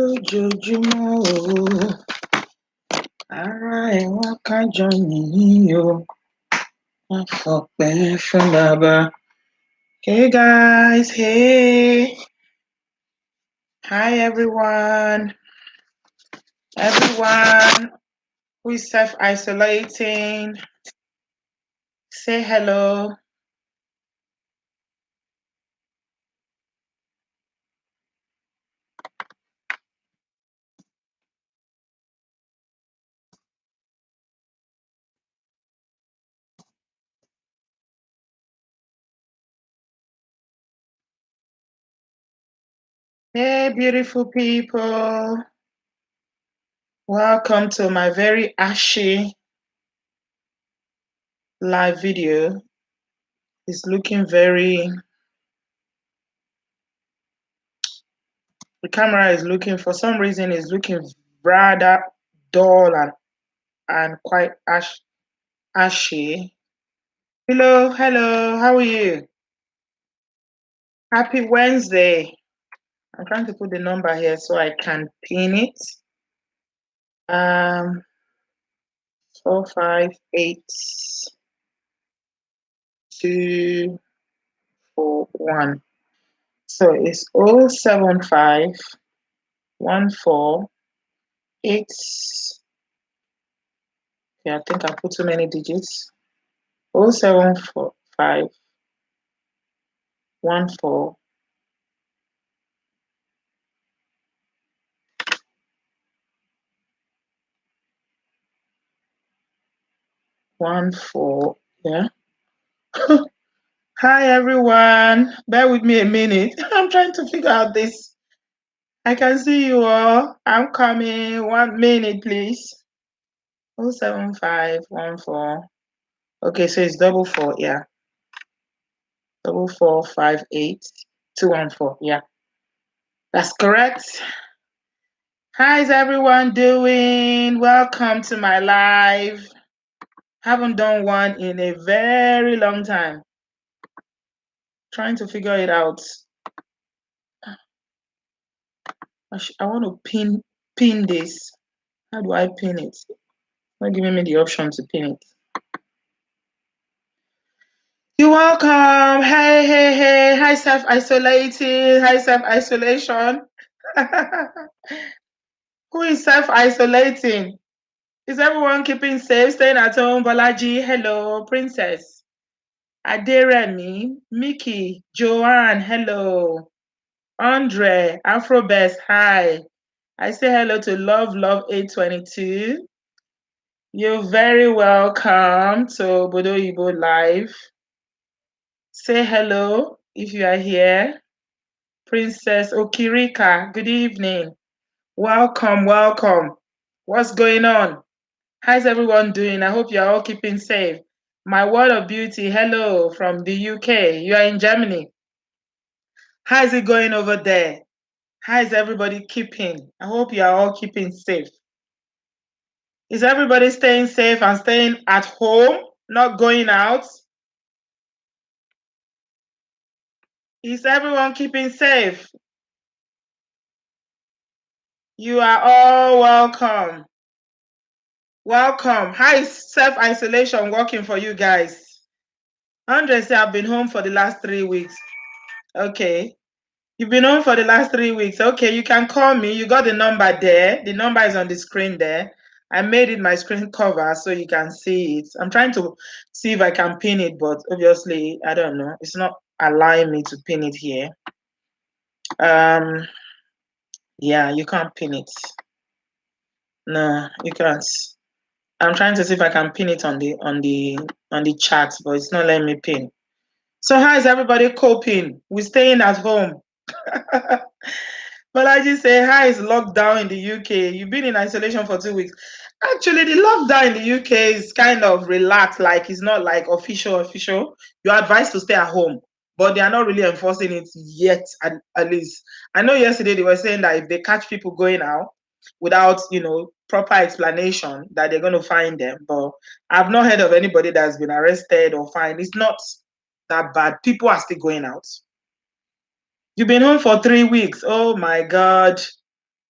lójoojúmọ́ o, ara ẹ̀ wá kájọ yìnyín o, wọ́n fọpẹ́ fún bàbá. Hey guys, hey. Hi everyone. Everyone who is self-isolating, say hello. Hey beautiful people. Welcome to my very ashy live video. It's looking very, the camera is looking, for some reason, it's looking rather dull and quite ashy. Hello, how are you? Happy Wednesday. I'm trying to put the number here so I can pin it. 458241. So it's 075 14 8. Yeah, I think I put too many digits. 0745 14 14. Yeah. Hi everyone. Bear with me a minute. I'm trying to figure out this. I can see you all. I'm coming. 1 minute, please. 07514. Okay, so it's 44. Yeah. 4458214. Yeah. That's correct. How's everyone doing? Welcome to my live. Haven't done one in a very long time. Trying to figure it out. I want to pin this. How do I pin it? Not giving me the option to pin it. You're welcome. Hey. Hi, self-isolating. Hi, self-isolation. Who is self-isolating? Is everyone keeping safe, staying at home? Balaji, hello. Princess. Aderemi, Mickey, Joanne, hello. Andre, Afrobest, hi. I say hello to Love 822. You're very welcome to Bodo Ibo Live. Say hello if you are here. Princess Okirika, good evening. Welcome. What's going on? How's everyone doing? I hope you're all keeping safe. My word of beauty, hello from the UK. You are in Germany. How's it going over there? How is everybody keeping? I hope you are all keeping safe. Is everybody staying safe and staying at home, not going out? Is everyone keeping safe? You are all welcome. Welcome. How is self-isolation working for you guys? Andre said, I've been home for the last 3 weeks. Okay. You've been home for the last 3 weeks. Okay, you can call me. You got the number there. The number is on the screen there. I made it my screen cover so you can see it. I'm trying to see if I can pin it, but obviously, I don't know. It's not allowing me to pin it here. Yeah, you can't pin it. No, you can't. I'm trying to see if I can pin it on the chat, but it's not letting me pin. So how is everybody coping? We're staying at home. But I just say, how is lockdown in the UK? You've been in isolation for 2 weeks. Actually, the lockdown in the UK is kind of relaxed, like it's not like official. You're advised to stay at home, but they are not really enforcing it yet, at least. I know yesterday they were saying that if they catch people going out without, proper explanation, that they're going to fine them. But I've not heard of anybody that's been arrested or fined. It's not that bad. People are still going out. You've been home for 3 weeks. Oh my God.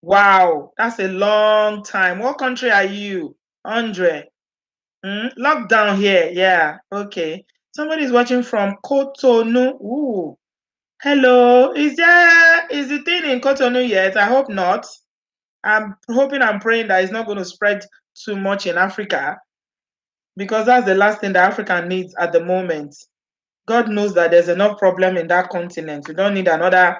Wow, that's a long time. What country are you, Andre? Lockdown here. Yeah, okay. Somebody's watching from Cotonou. Ooh. Hello. Is the thing in Cotonou yet? I hope not. I'm hoping and praying that it's not going to spread too much in Africa, because that's the last thing that Africa needs at the moment. God knows that there's enough problem in that continent. We don't need another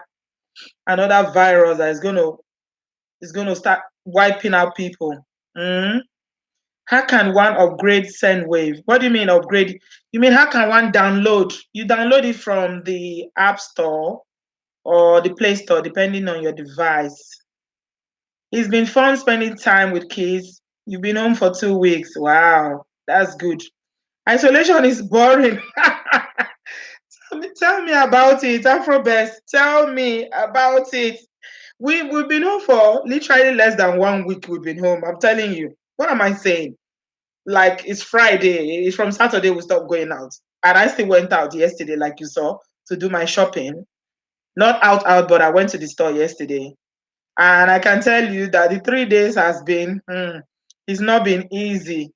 virus that is going to start wiping out people. How can one upgrade SendWave? What do you mean upgrade? You mean how can one download? You download it from the App Store or the Play Store, depending on your device. It's been fun spending time with kids. You've been home for 2 weeks. Wow, that's good. Isolation is boring. Tell me about it, Afrobest. Tell me about it. We've been home for literally less than 1 week. We've been home. I'm telling you. What am I saying? Like, it's Friday. It's from Saturday we stopped going out, and I still went out yesterday, like you saw, to do my shopping. Not out, but I went to the store yesterday, and I can tell you that the 3 days has been. It's not been easy.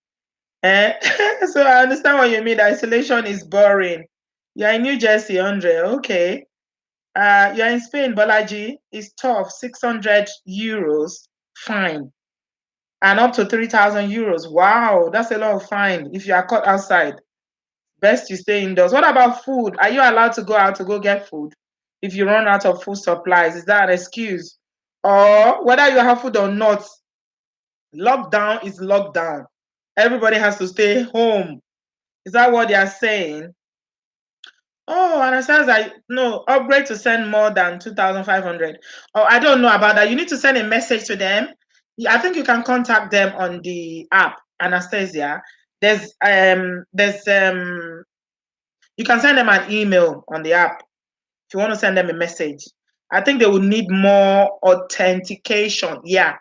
So I understand what you mean. Isolation is boring. You're in New Jersey, Andre. Okay. You're in Spain, Balaji. It's tough. 600 euros fine. And up to 3,000 euros. Wow, that's a lot of fine if you are caught outside. Best you stay indoors. What about food? Are you allowed to go out to go get food? If you run out of food supplies, is that an excuse? Or whether you have food or not, lockdown is lockdown. Everybody has to stay home. Is that what they are saying? Oh, and it says that no, upgrade to send more than 2,500. Oh, I don't know about that. You need to send a message to them. I think you can contact them on the app, Anastasia. There's you can send them an email on the app if you want to send them a message. I think they will need more authentication. Yeah,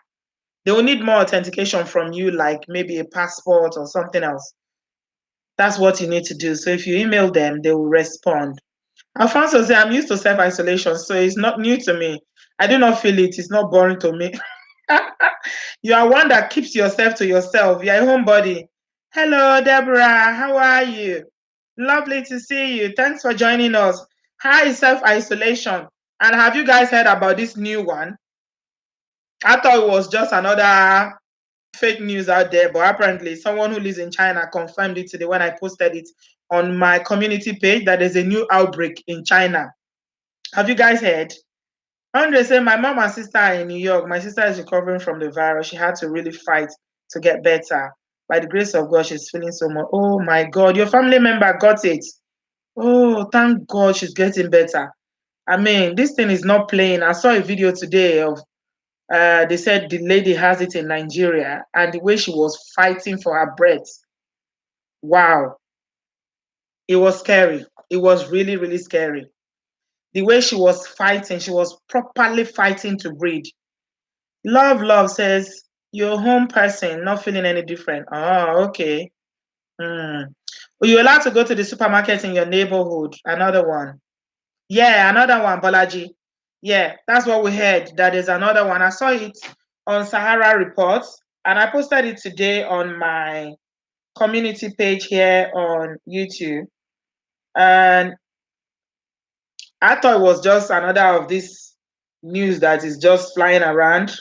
they will need more authentication from you, like maybe a passport or something else. That's what you need to do. So if you email them, they will respond. Alfonso says, I'm used to self-isolation, so it's not new to me. I do not feel it. It's not boring to me. You are one that keeps yourself to yourself. You're a homebody. Hello, Deborah. How are you? Lovely to see you. Thanks for joining us. How is self-isolation? And have you guys heard about this new one? I thought it was just another fake news out there, but apparently someone who lives in China confirmed it today when I posted it on my community page that there's a new outbreak in China. Have you guys heard? Andre said, my mom and sister are in New York. My sister is recovering from the virus. She had to really fight to get better. By the grace of God, she's feeling so much. Oh my God, your family member got it. Oh, thank God she's getting better. I mean, this thing is not playing. I saw a video today of they said the lady has it in Nigeria, and the way she was fighting for her breath. Wow. It was scary. It was really, really scary. The way she was fighting, she was properly fighting to breathe. Love says, you're a home person, not feeling any different. Oh, okay. Well, you're allowed to go to the supermarket in your neighborhood. Another one. Yeah, another one, Balaji. Yeah, that's what we heard. That is another one. I saw it on Sahara Reports, and I posted it today on my community page here on YouTube. And I thought it was just another of this news that is just flying around,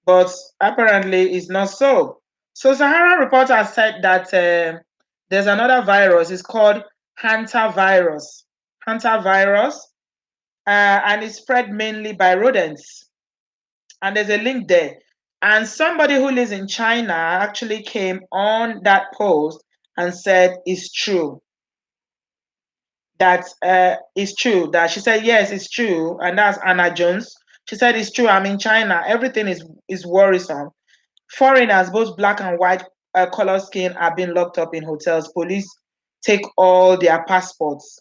but apparently it's not so. So Sahara Reporter said that there's another virus. It's called hantavirus. Hantavirus, and it's spread mainly by rodents. And there's a link there. And somebody who lives in China actually came on that post and said it's true. That it's true. That she said yes, it's true, and that's Anna Jones. She said it's true. I'm in China. Everything is worrisome. Foreigners, both black and white color skin, are being locked up in hotels. Police take all their passports.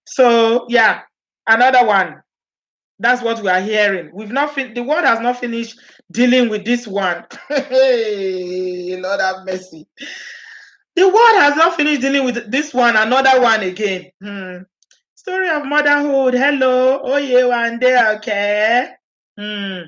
So yeah, another one. That's what we are hearing. We've not the world has not finished dealing with this one. Hey, Lord have mercy. The world has not finished dealing with this one. Another one again. Story of motherhood. Hello. Oh, yeah, one day, okay. Oh,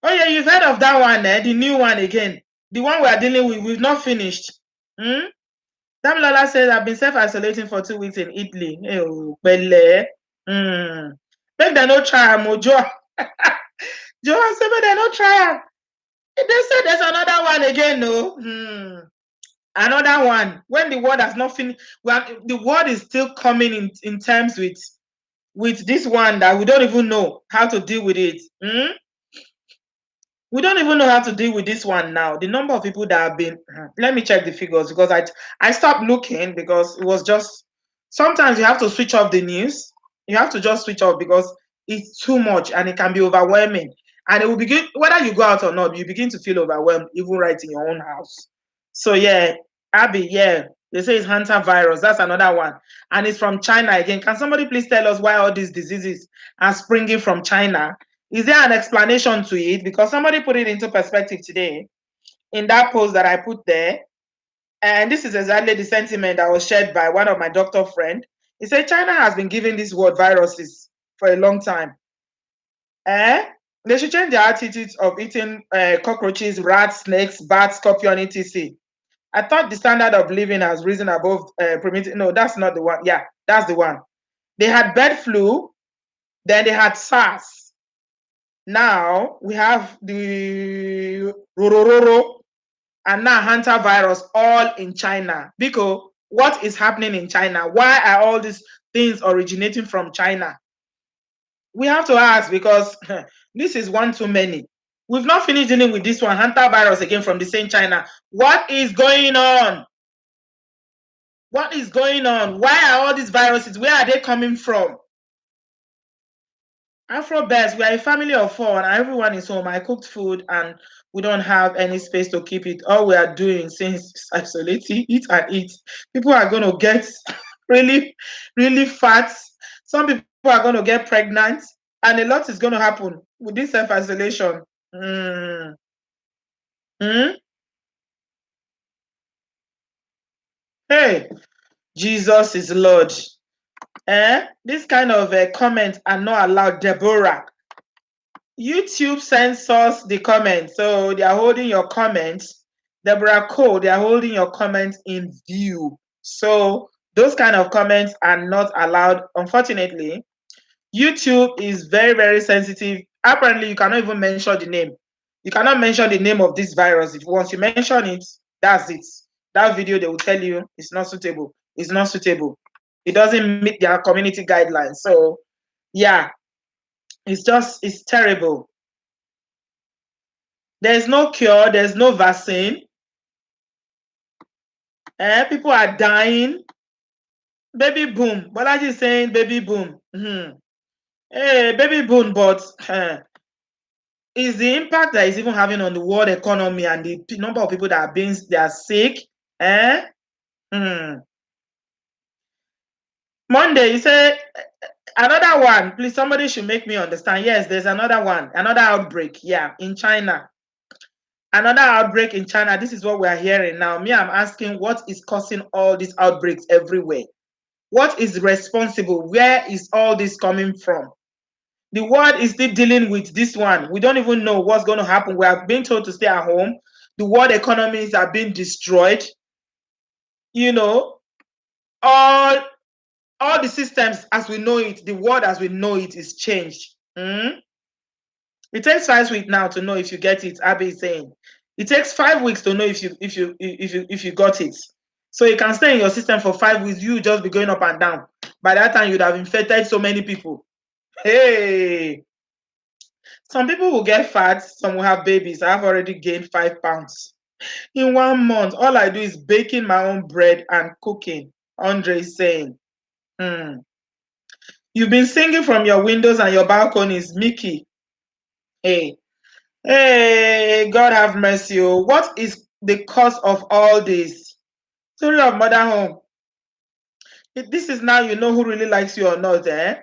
yeah, you've heard of that one, eh? The new one again. The one we are dealing with, we've not finished. Damilola says, I've been self-isolating for 2 weeks in Italy. Oh, belle. Make them no try, Mojo. Joanne said, make them no try. They said there's another one again, no? Another one. When the word has not finished, the word is still coming in terms with this one that we don't even know how to deal with it. We don't even know how to deal with this one now. The number of people that have been, let me check the figures because I stopped looking because it was just, sometimes you have to switch off the news. You have to just switch off because it's too much and it can be overwhelming. And it will begin, whether you go out or not, you begin to feel overwhelmed, even right in your own house. So yeah, Abby, yeah, they say it's Hunter virus. That's another one. And it's from China again. Can somebody please tell us why all these diseases are springing from China? Is there an explanation to it? Because somebody put it into perspective today in that post that I put there. And this is exactly the sentiment that was shared by one of my doctor friend. He said China has been giving this word viruses for a long time. They should change their attitudes of eating cockroaches, rats, snakes, bats, scorpion, etc. I thought the standard of living has risen above primitive. No, that's not the one. Yeah, that's the one. They had bird flu, then they had SARS. Now we have the Rorororo and now Hunter virus all in China. Because what is happening in China? Why are all these things originating from China? We have to ask because this is one too many. We've not finished dealing with this one, Hunter virus again from the same China. What is going on? What is going on? Why are all these viruses? Where are they coming from? Afro Bears, we are a family of 4 and everyone is home. I cooked food and we don't have any space to keep it. All we are doing since isolating, eat and eat. People are going to get really, really fat. Some people are going to get pregnant and a lot is going to happen with this self-isolation. Mm. Hey, Jesus is Lord. This kind of comments are not allowed, Deborah. YouTube censors the comments, so they are holding your comments. Deborah Cole, they are holding your comments in view. So those kind of comments are not allowed. Unfortunately, YouTube is very, very sensitive. Apparently, you cannot even mention the name. You cannot mention the name of this virus. If once you mention it, that's it. That video, they will tell you it's not suitable. It's not suitable. It doesn't meet their community guidelines. So, yeah, it's terrible. There's no cure, there's no vaccine. People are dying. Baby boom. Bolaji is saying baby boom. Hey, baby boom, but is the impact that it's even having on the world economy and the number of people that are sick? Monday, you say another one. Please, somebody should make me understand. Yes, there's another one, another outbreak. Yeah, in China. Another outbreak in China. This is what we are hearing now. Me, I'm asking what is causing all these outbreaks everywhere? What is responsible? Where is all this coming from? The world is still dealing with this one. We don't even know what's going to happen. We are being told to stay at home. The world economies are being destroyed. You know, all the systems as we know it, the world as we know it is changed. It takes 5 weeks now to know if you get it. Abby is saying it takes 5 weeks to know if you got it. So it can stay in your system for 5 weeks. You just be going up and down. By that time, you'd have infected so many people. Hey, some people will get fat, some will have babies. I've already gained 5 pounds in 1 month. All I do is baking my own bread and cooking. Andre is saying, You've been singing from your windows and your balconies, Mickey. Hey, God have mercy. Oh. What is the cause of all this? Story of mother home. This is now you know who really likes you or not, eh?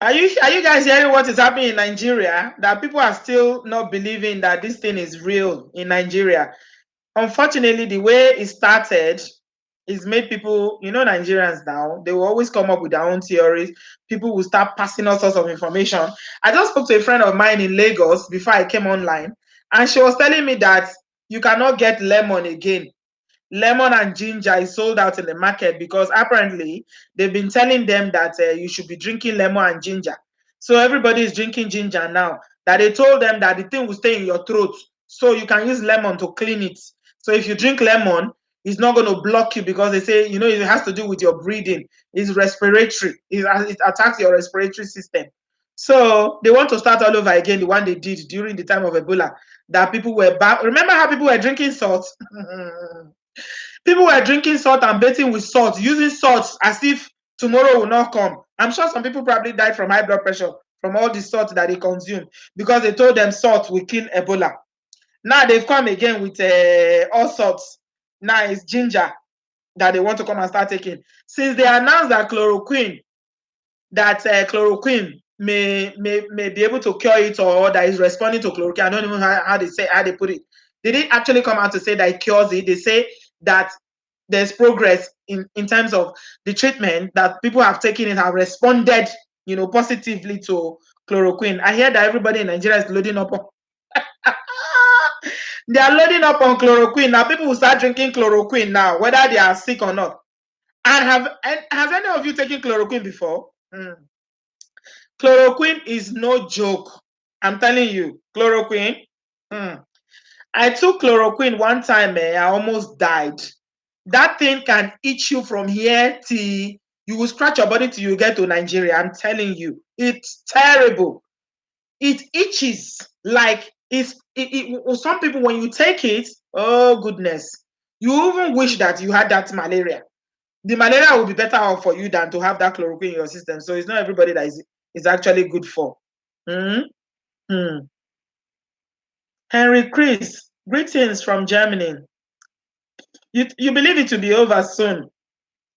Are you guys hearing what is happening in Nigeria? That people are still not believing that this thing is real in Nigeria. Unfortunately, the way it started it's made people, Nigerians now, they will always come up with their own theories. People will start passing all sorts of information. I just spoke to a friend of mine in Lagos before I came online, and she was telling me that you cannot get lemon again. Lemon and ginger is sold out in the market because apparently they've been telling them that you should be drinking lemon and ginger. So everybody is drinking ginger now. That they told them that the thing will stay in your throat, so you can use lemon to clean it. So if you drink lemon, it's not going to block you because they say, it has to do with your breathing. It's respiratory. It attacks your respiratory system. So they want to start all over again, the one they did during the time of Ebola, that people were back. Remember how people were drinking salt? People were drinking salt and bathing with salt, using salt as if tomorrow will not come. I'm sure some people probably died from high blood pressure from all the salt that they consume because they told them salt will kill Ebola. Now they've come again with all sorts. Now it's ginger that they want to come and start taking. Since they announced that chloroquine may be able to cure it, or that is responding to chloroquine. I don't even know how they put it. They didn't actually come out to say that it cures it. They say that there's progress in terms of the treatment, that people have taken it, have responded, positively to chloroquine. I hear that everybody in Nigeria is loading up on they are loading up on chloroquine. Now people will start drinking chloroquine now, whether they are sick or not. And has any of you taken chloroquine before? Chloroquine is no joke. I'm telling you, chloroquine. I took chloroquine one time, I almost died. That thing can itch you from here till you will scratch your body till you get to Nigeria. I'm telling you, it's terrible. It itches like some people, when you take it, oh goodness, you even wish that you had that malaria. The malaria will be better off for you than to have that chloroquine in your system. So it's not everybody that is actually good for. Henry Chris, greetings from Germany. You believe it to be over soon.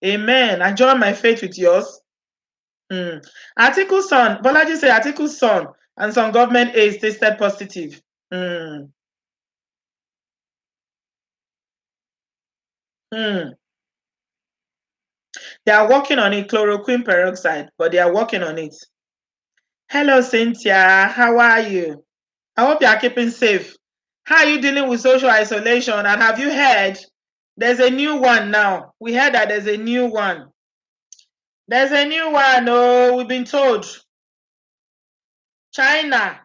Amen. I join my faith with yours. Article son, Bolaji say article son and some government aids tested positive. They are working on it, chloroquine peroxide, but they are working on it. Hello, Cynthia. How are you? I hope you are keeping safe. How are you dealing with social isolation? And have you heard there's a new one now? We heard that there's a new one. There's a new one. Oh, we've been told. China.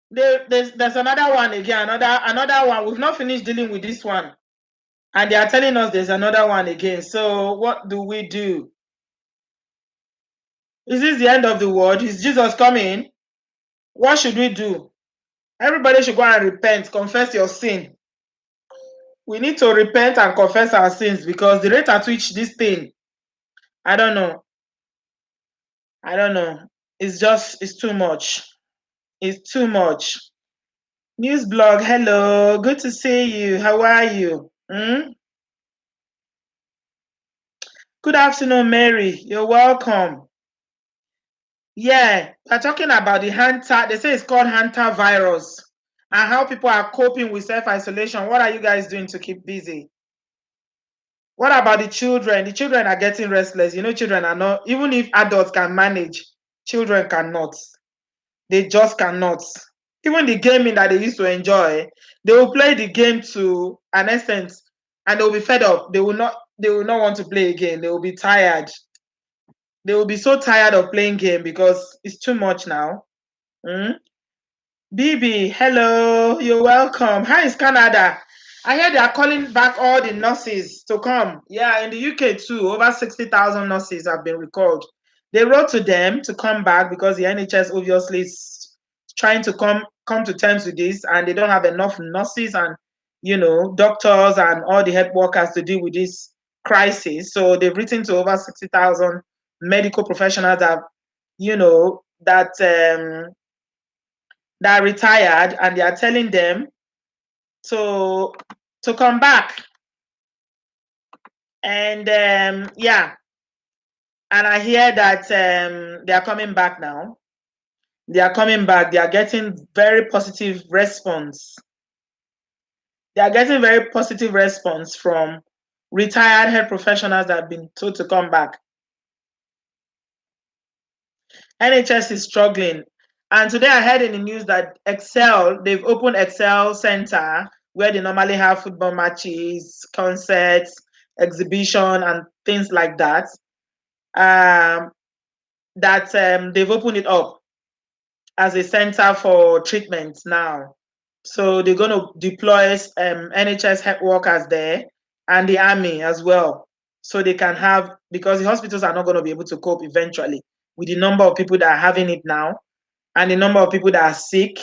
There's another one again. Another one. We've not finished dealing with this one. And they are telling us there's another one again. So what do we do? Is this the end of the world? Is Jesus coming? What should we do? Everybody should go and repent, confess your sin. We need to repent and confess our sins, because the rate at which this thing, I don't know. It's too much. It's too much. News blog, hello. Good to see you. How are you? Good afternoon, Mary. You're welcome. Yeah, we're talking about the Hanta. They say it's called Hanta virus, and how people are coping with self-isolation. What are you guys doing to keep busy? What about the children? The children are getting restless. Children are not, even if adults can manage, children cannot. They just cannot. Even the gaming that they used to enjoy, they will play the game to an extent and they will be fed up. They will not want to play again. They will be tired. They will be so tired of playing game because it's too much now. Bibi, hello, you're welcome. How is Canada? I hear they are calling back all the nurses to come. Yeah, in the UK too, over 60,000 nurses have been recalled. They wrote to them to come back because the NHS obviously is trying to come to terms with this, and they don't have enough nurses and doctors and all the health workers to deal with this crisis. So they've written to over 60,000 medical professionals that that retired, and they are telling them to come back. And yeah, and I hear that they are coming back now. They are coming back. They are getting very positive response. They are getting very positive response from retired health professionals that have been told to come back. NHS is struggling. And today I heard in the news that Excel, they've opened Excel Center where they normally have football matches, concerts, exhibition, and things like that. They've opened it up as a center for treatment now. So they're going to deploy NHS health workers there and the army as well. So they can have, because the hospitals are not going to be able to cope eventually with the number of people that are having it now and the number of people that are sick.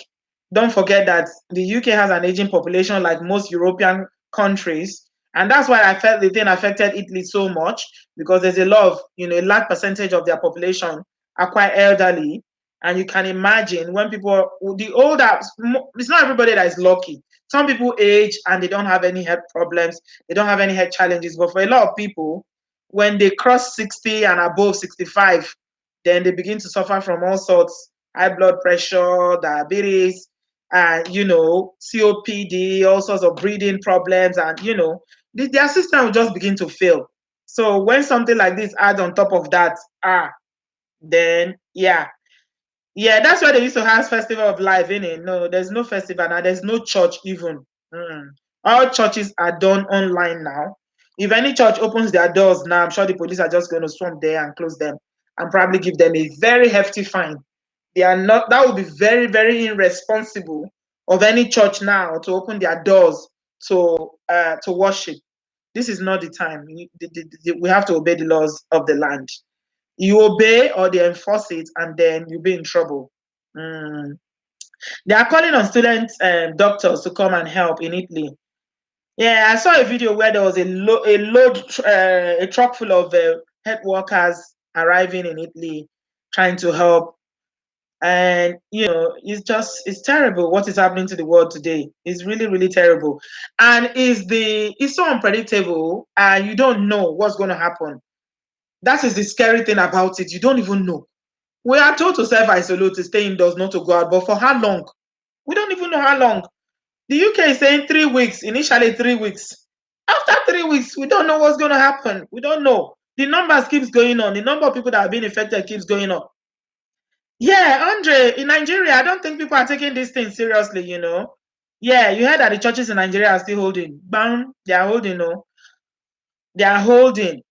Don't forget that the UK has an aging population like most European countries. And that's why I felt the thing affected Italy so much, because there's a lot of, a large percentage of their population are quite elderly. And you can imagine when people, the older, it's not everybody that is lucky. Some people age and they don't have any health problems, they don't have any health challenges. But for a lot of people, when they cross 60 and above 65, then they begin to suffer from all sorts: high blood pressure, diabetes, and COPD, all sorts of breathing problems, and their system will just begin to fail. So when something like this adds on top of that, then that's why they used to have Festival of Life, innit? No, there's no festival now. There's no church even. All churches are done online now. If any church opens their doors now, I'm sure the police are just going to swarm there and close them and probably give them a very hefty fine. They are not. That would be very, very irresponsible of any church now to open their doors to worship. This is not the time. We have to obey the laws of the land. You obey or they enforce it, and then you'll be in trouble. They are calling on student doctors to come and help in Italy. Yeah, I saw a video where there was a truck full of health workers arriving in Italy, trying to help. And it's terrible what is happening to the world today. It's really, really terrible, and it's so unpredictable, and you don't know what's going to happen. That is the scary thing about it. You don't even know. We are told to self-isolate, to stay indoors, not to go out, but for how long? We don't even know how long. The UK is saying 3 weeks, initially 3 weeks. After 3 weeks, we don't know what's going to happen. We don't know. The numbers keeps going on. The number of people that have been infected keeps going up. Yeah, Andre, in Nigeria, I don't think people are taking this thing seriously, Yeah, you heard that the churches in Nigeria are still holding. Bam, they are holding, no. They are holding.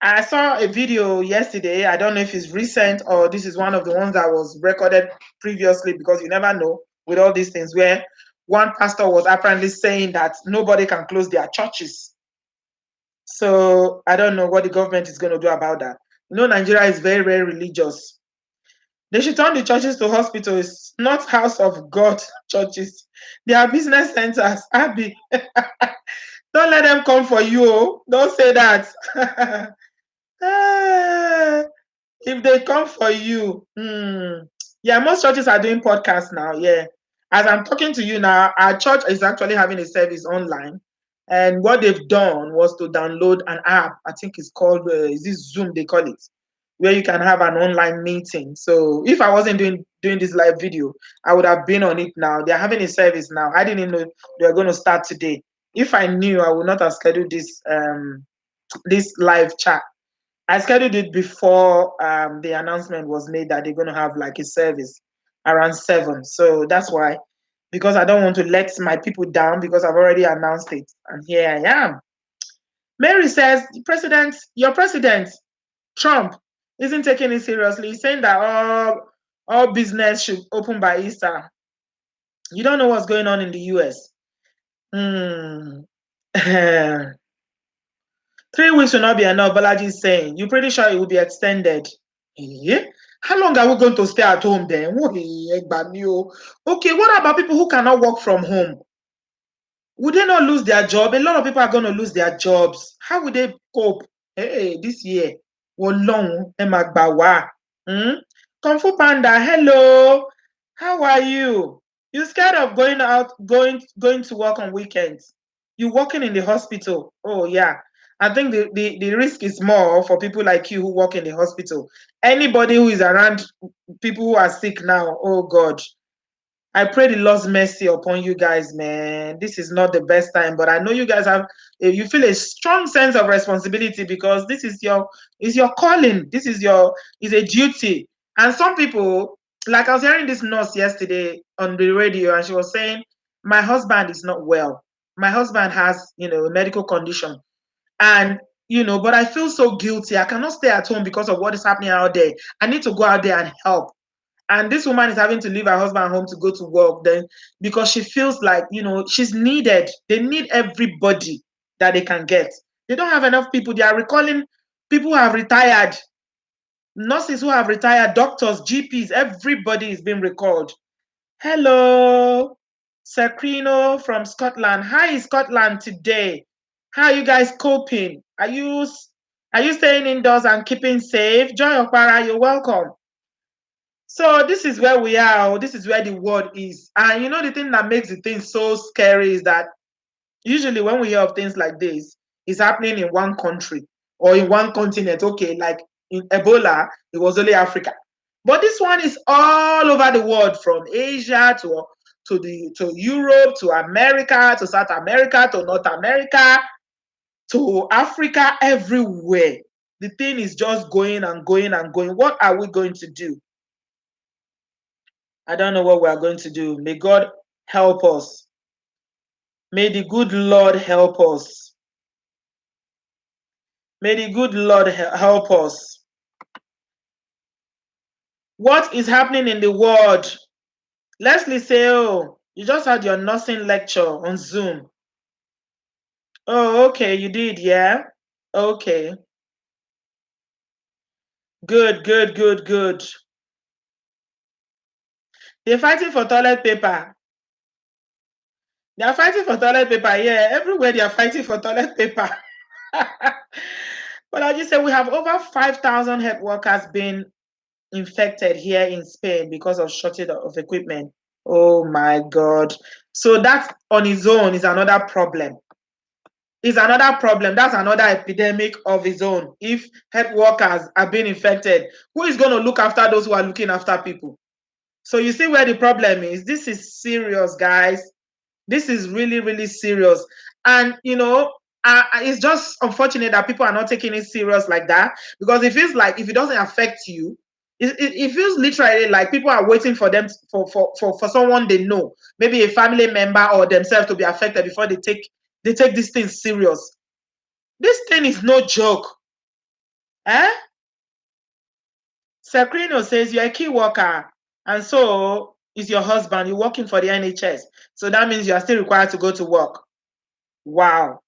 I saw a video yesterday. I don't know if it's recent or this is one of the ones that was recorded previously, because you never know with all these things, where one pastor was apparently saying that nobody can close their churches. So I don't know what the government is going to do about that. Nigeria is very, very religious. They should turn the churches to hospitals, not house of God churches. They are business centers. Abby, don't let them come for you. Don't say that. If they come for you, yeah, most churches are doing podcasts now. Yeah, as I'm talking to you now, our church is actually having a service online, and what they've done was to download an app. I think it's called is this Zoom they call it, where you can have an online meeting. So if I wasn't doing this live video, I would have been on it now. They're having a service now. I didn't know they were going to start today. If I knew, I would not have scheduled this live chat. I scheduled it before the announcement was made that they're going to have like a service around 7. So that's why, because I don't want to let my people down, because I've already announced it. And here I am. Mary says, your president, Trump, isn't taking it seriously. He's saying that all business should open by Easter. You don't know what's going on in the US. 3 weeks will not be enough, Balaji is saying. You're pretty sure it will be extended. Yeah? How long are we going to stay at home then? Okay, what about people who cannot work from home? Would they not lose their job? A lot of people are going to lose their jobs. How would they cope? Hey, this year. Kung Fu Panda, hello. How are you? You scared of going to work on weekends? You working in the hospital? Oh yeah. I think the risk is more for people like you who work in the hospital. Anybody who is around people who are sick now, oh God. I pray the Lord's mercy upon you guys, man. This is not the best time, but I know you guys have, you feel a strong sense of responsibility because this is your calling. This is a duty. And some people, like I was hearing this nurse yesterday on the radio, and she was saying, my husband is not well. My husband has, a medical condition. And, but I feel so guilty. I cannot stay at home because of what is happening out there. I need to go out there and help. And this woman is having to leave her husband home to go to work then because she feels like, she's needed. They need everybody that they can get. They don't have enough people. They are recalling people who have retired, nurses who have retired, doctors, GPs, everybody is being recalled. Hello, Sakrino from Scotland. Hi, Scotland today. How are you guys coping? Are you staying indoors and keeping safe? Joy Okpara, you're welcome. So this is where we are. This is where the world is. And the thing that makes the thing so scary is that usually when we hear of things like this, it's happening in one country or in one continent. Okay, like in Ebola, it was only Africa. But this one is all over the world, from Asia to Europe, to America, to South America, to North America, to Africa, everywhere. The thing is just going and going and going. What are we going to do? I don't know what we are going to do. May God help us. May the good Lord help us. May the good Lord help us. What is happening in the world? Leslie say, oh, you just had your nursing lecture on Zoom. Oh, okay, you did, yeah? Okay. Good, good, good, good. They're fighting for toilet paper. They are fighting for toilet paper, yeah. Everywhere they are fighting for toilet paper. But I just said we have over 5,000 health workers being infected here in Spain because of shortage of equipment. Oh my God. So that on its own is another problem. Is another problem. That's another epidemic of its own. If health workers are being infected, who is going to look after those who are looking after people? So you see where the problem is. This is serious, guys. This is really, really serious. And, it's just unfortunate that people are not taking it serious like that, because it feels like if it doesn't affect you, it feels literally like people are waiting for them for someone they know, maybe a family member or themselves, to be affected before they take this thing serious. This thing is no joke. Eh? Sakrino says you're a key worker, and so is your husband. You're working for the NHS. So that means you are still required to go to work. Wow.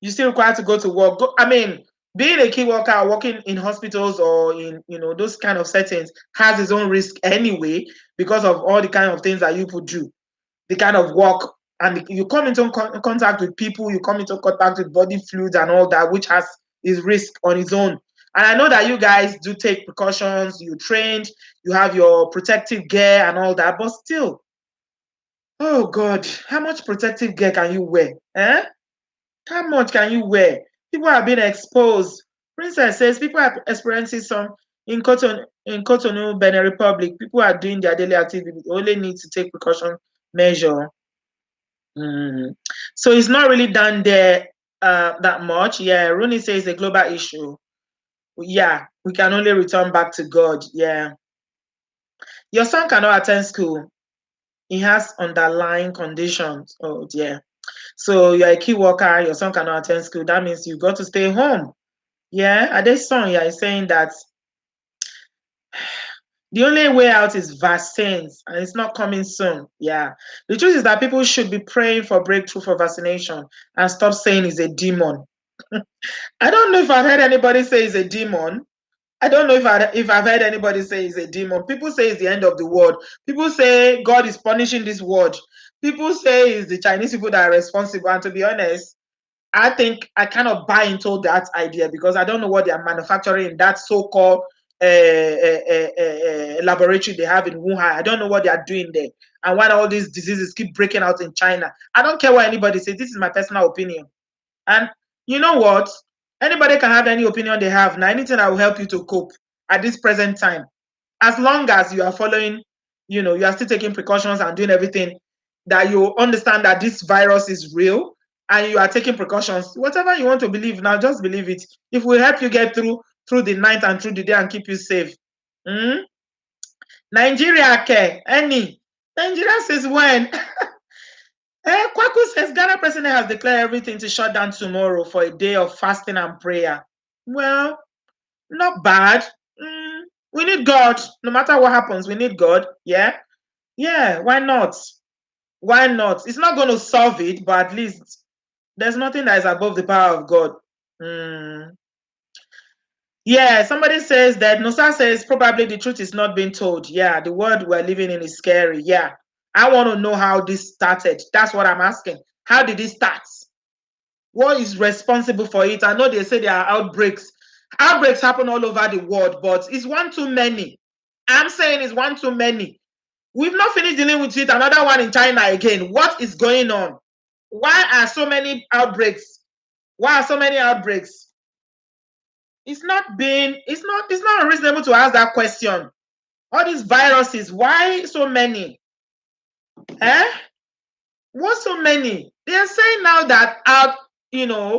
You're still required to go to work. Being a key worker, working in hospitals or in those kind of settings has its own risk anyway, because of all the kind of things that you could do, the kind of work, and you come into contact with people, you come into contact with body fluids and all that, which has its risk on its own. And I know that you guys do take precautions, you trained, you have your protective gear and all that, but still, oh God, how much protective gear can you wear? How much can you wear? People are being exposed. Princess says people are experiencing some in Cotonou, Benin Republic. People are doing their daily activities. Only need to take precaution measure. So it's not really done there that much. Yeah, Rooney says it's a global issue. Yeah, we can only return back to God. Yeah. Your son cannot attend school. He has underlying conditions. Oh dear. So you're a key worker, your son cannot attend school. That means you got to stay home. Yeah, Ade's son, yeah, is saying that the only way out is vaccines, and it's not coming soon. Yeah. The truth is that people should be praying for breakthrough for vaccination and stop saying it's a demon. I don't know if I've heard anybody say it's a demon. I don't know if I've heard anybody say it's a demon. People say it's the end of the world. People say God is punishing this world. People say it's the Chinese people that are responsible. And to be honest, I think I kind of buy into that idea, because I don't know what they are manufacturing in that so-called laboratory they have in Wuhan. I don't know what they are doing there, and why all these diseases keep breaking out in China. I don't care what anybody says. This is my personal opinion. And you know what? Anybody can have any opinion they have. Now, anything that will help you to cope at this present time, as long as you are following you are still taking precautions and doing everything, that you understand that this virus is real and you are taking precautions. Whatever you want to believe now, just believe it. If we help you get through the night and through the day and keep you safe. Nigeria care any. Nigeria says when. Kwaku says Ghana president has declared everything to shut down tomorrow for a day of fasting and prayer. Well, not bad. We need God. No matter what happens, we need God. Yeah. Yeah. Why not? Why not? It's not going to solve it, but at least there's nothing that is above the power of God. Yeah, somebody says that Nusa says probably the truth is not being told. Yeah, the world we're living in is scary. Yeah. I want to know how this started. That's what I'm asking. How did it start? What is responsible for it? I know they say there are outbreaks. Outbreaks happen all over the world, but it's one too many. I'm saying it's one too many. We've not finished dealing with it. Another one in China again. What is going on? Why are so many outbreaks? Why are so many outbreaks? It's not unreasonable to ask that question. All these viruses, why so many? What so many? They are saying now that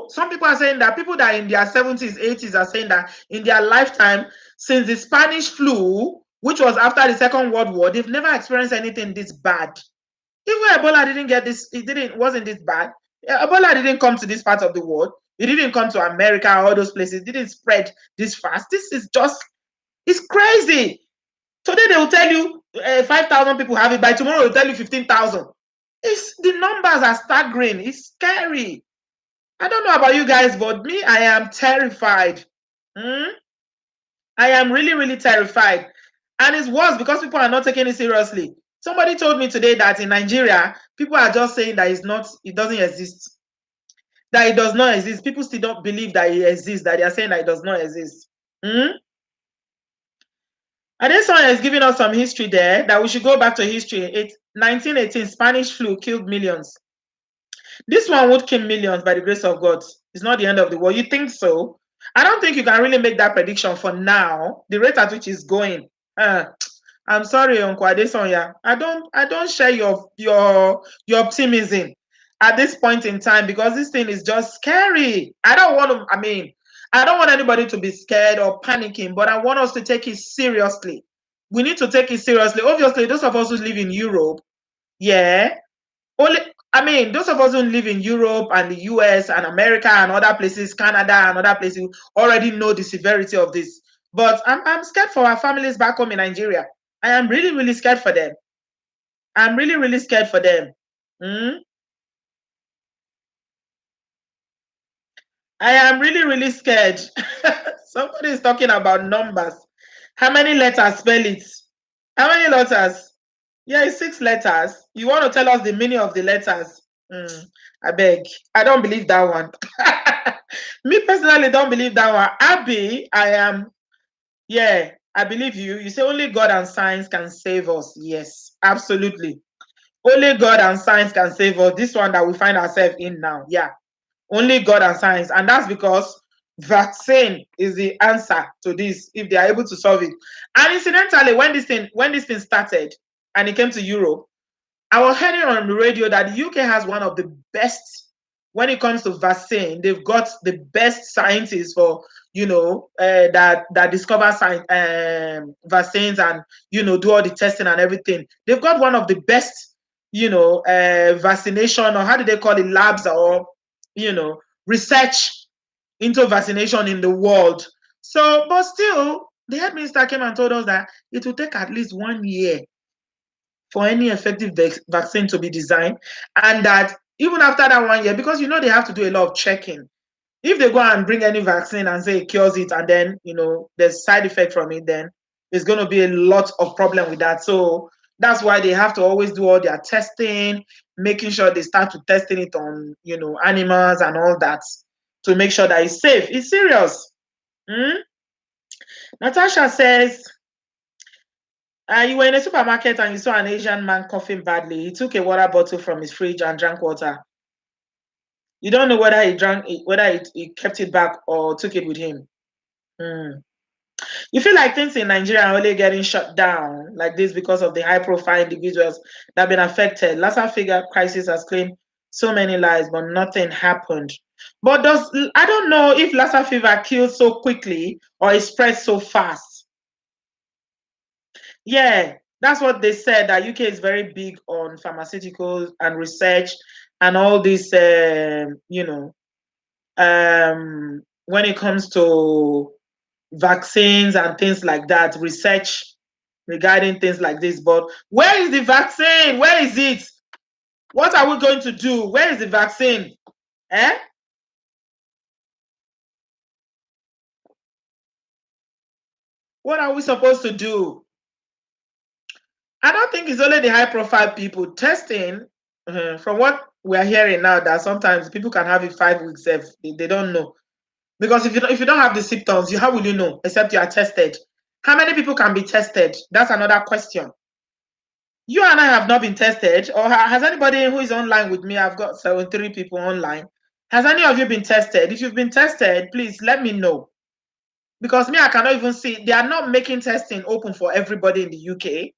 some people are saying that people that are in their 70s, 80s are saying that in their lifetime, since the Spanish flu, which was after the Second World War, they've never experienced anything this bad. Even Ebola didn't get this, wasn't this bad. Ebola didn't come to this part of the world. It didn't come to America, all those places. It didn't spread this fast. This is just, it's crazy. Today they will tell you 5,000 people have it. By tomorrow they'll tell you 15,000. The numbers are staggering. It's scary. I don't know about you guys, but me, I am terrified. I am really, really terrified. And it's worse because people are not taking it seriously. Somebody told me today that in Nigeria, people are just saying that it doesn't exist. That it does not exist. People still don't believe that it exists, that they are saying that it does not exist. And this one is giving us some history there, that we should go back to history. 1918, Spanish flu killed millions. This one would kill millions by the grace of God. It's not the end of the world. You think so? I don't think you can really make that prediction for now. The rate at which it's going. I'm sorry, Uncle Adesonya. I don't share your optimism at this point in time, because this thing is just scary. I don't want anybody to be scared or panicking, but I want us to take it seriously. We need to take it seriously. Obviously, those of us who live in Europe, yeah, those of us who live in Europe and the US and America and other places, Canada and other places, already know the severity of this. But I'm scared for our families back home in Nigeria. I am really, really scared for them. I'm really, really scared for them. I am really, really scared. Somebody is talking about numbers. How many letters? Spell it. How many letters? Yeah, it's 6 letters. You want to tell us the meaning of the letters? I beg. I don't believe that one. Me personally don't believe that one. Abby, I believe you. You say only God and science can save us. Yes, absolutely. Only God and science can save us. This one that we find ourselves in now. Yeah. Only God and science. And that's because vaccine is the answer to this if they are able to solve it. And incidentally, when this thing started and it came to Europe, I was hearing on the radio that the UK has one of the best when it comes to vaccine. They've got the best scientists for that discover vaccines and do all the testing and everything. They've got one of the best vaccination, or how do they call it, labs, or research into vaccination in the world. So, but still, the head minister came and told us that it will take at least 1 year for any effective vaccine to be designed, and that even after that 1 year, because they have to do a lot of checking. If they go and bring any vaccine and say it cures it, and then there's side effect from it, then there's going to be a lot of problem with that. So that's why they have to always do all their testing, making sure they start to testing it on animals and all that, to make sure that it's safe. It's serious. Natasha says, you were in a supermarket and you saw an Asian man coughing badly. He took a water bottle from his fridge and drank water. You don't know whether he drank it, whether he kept it back or took it with him. You feel like things in Nigeria are only getting shut down like this because of the high-profile individuals that have been affected. Lassa figure crisis has claimed so many lives, but nothing happened. But I don't know if Lassa fever kills so quickly or it spreads so fast. Yeah, that's what they said. That UK is very big on pharmaceuticals and research and all this. When it comes to vaccines and things like that, research regarding things like this. But where is the vaccine? Where is it? What are we going to do? Where is the vaccine? Eh? What are we supposed to do? I don't think it's only the high profile people testing. From what we are hearing now, that sometimes people can have it 5 weeks if they don't know. Because if you don't have the symptoms, how will you know? Except you are tested. How many people can be tested? That's another question. You and I have not been tested, or has anybody who is online with me? I've got 73 people online. Has any of you been tested? If you've been tested, please let me know. Because me, I cannot even see. They are not making testing open for everybody in the UK.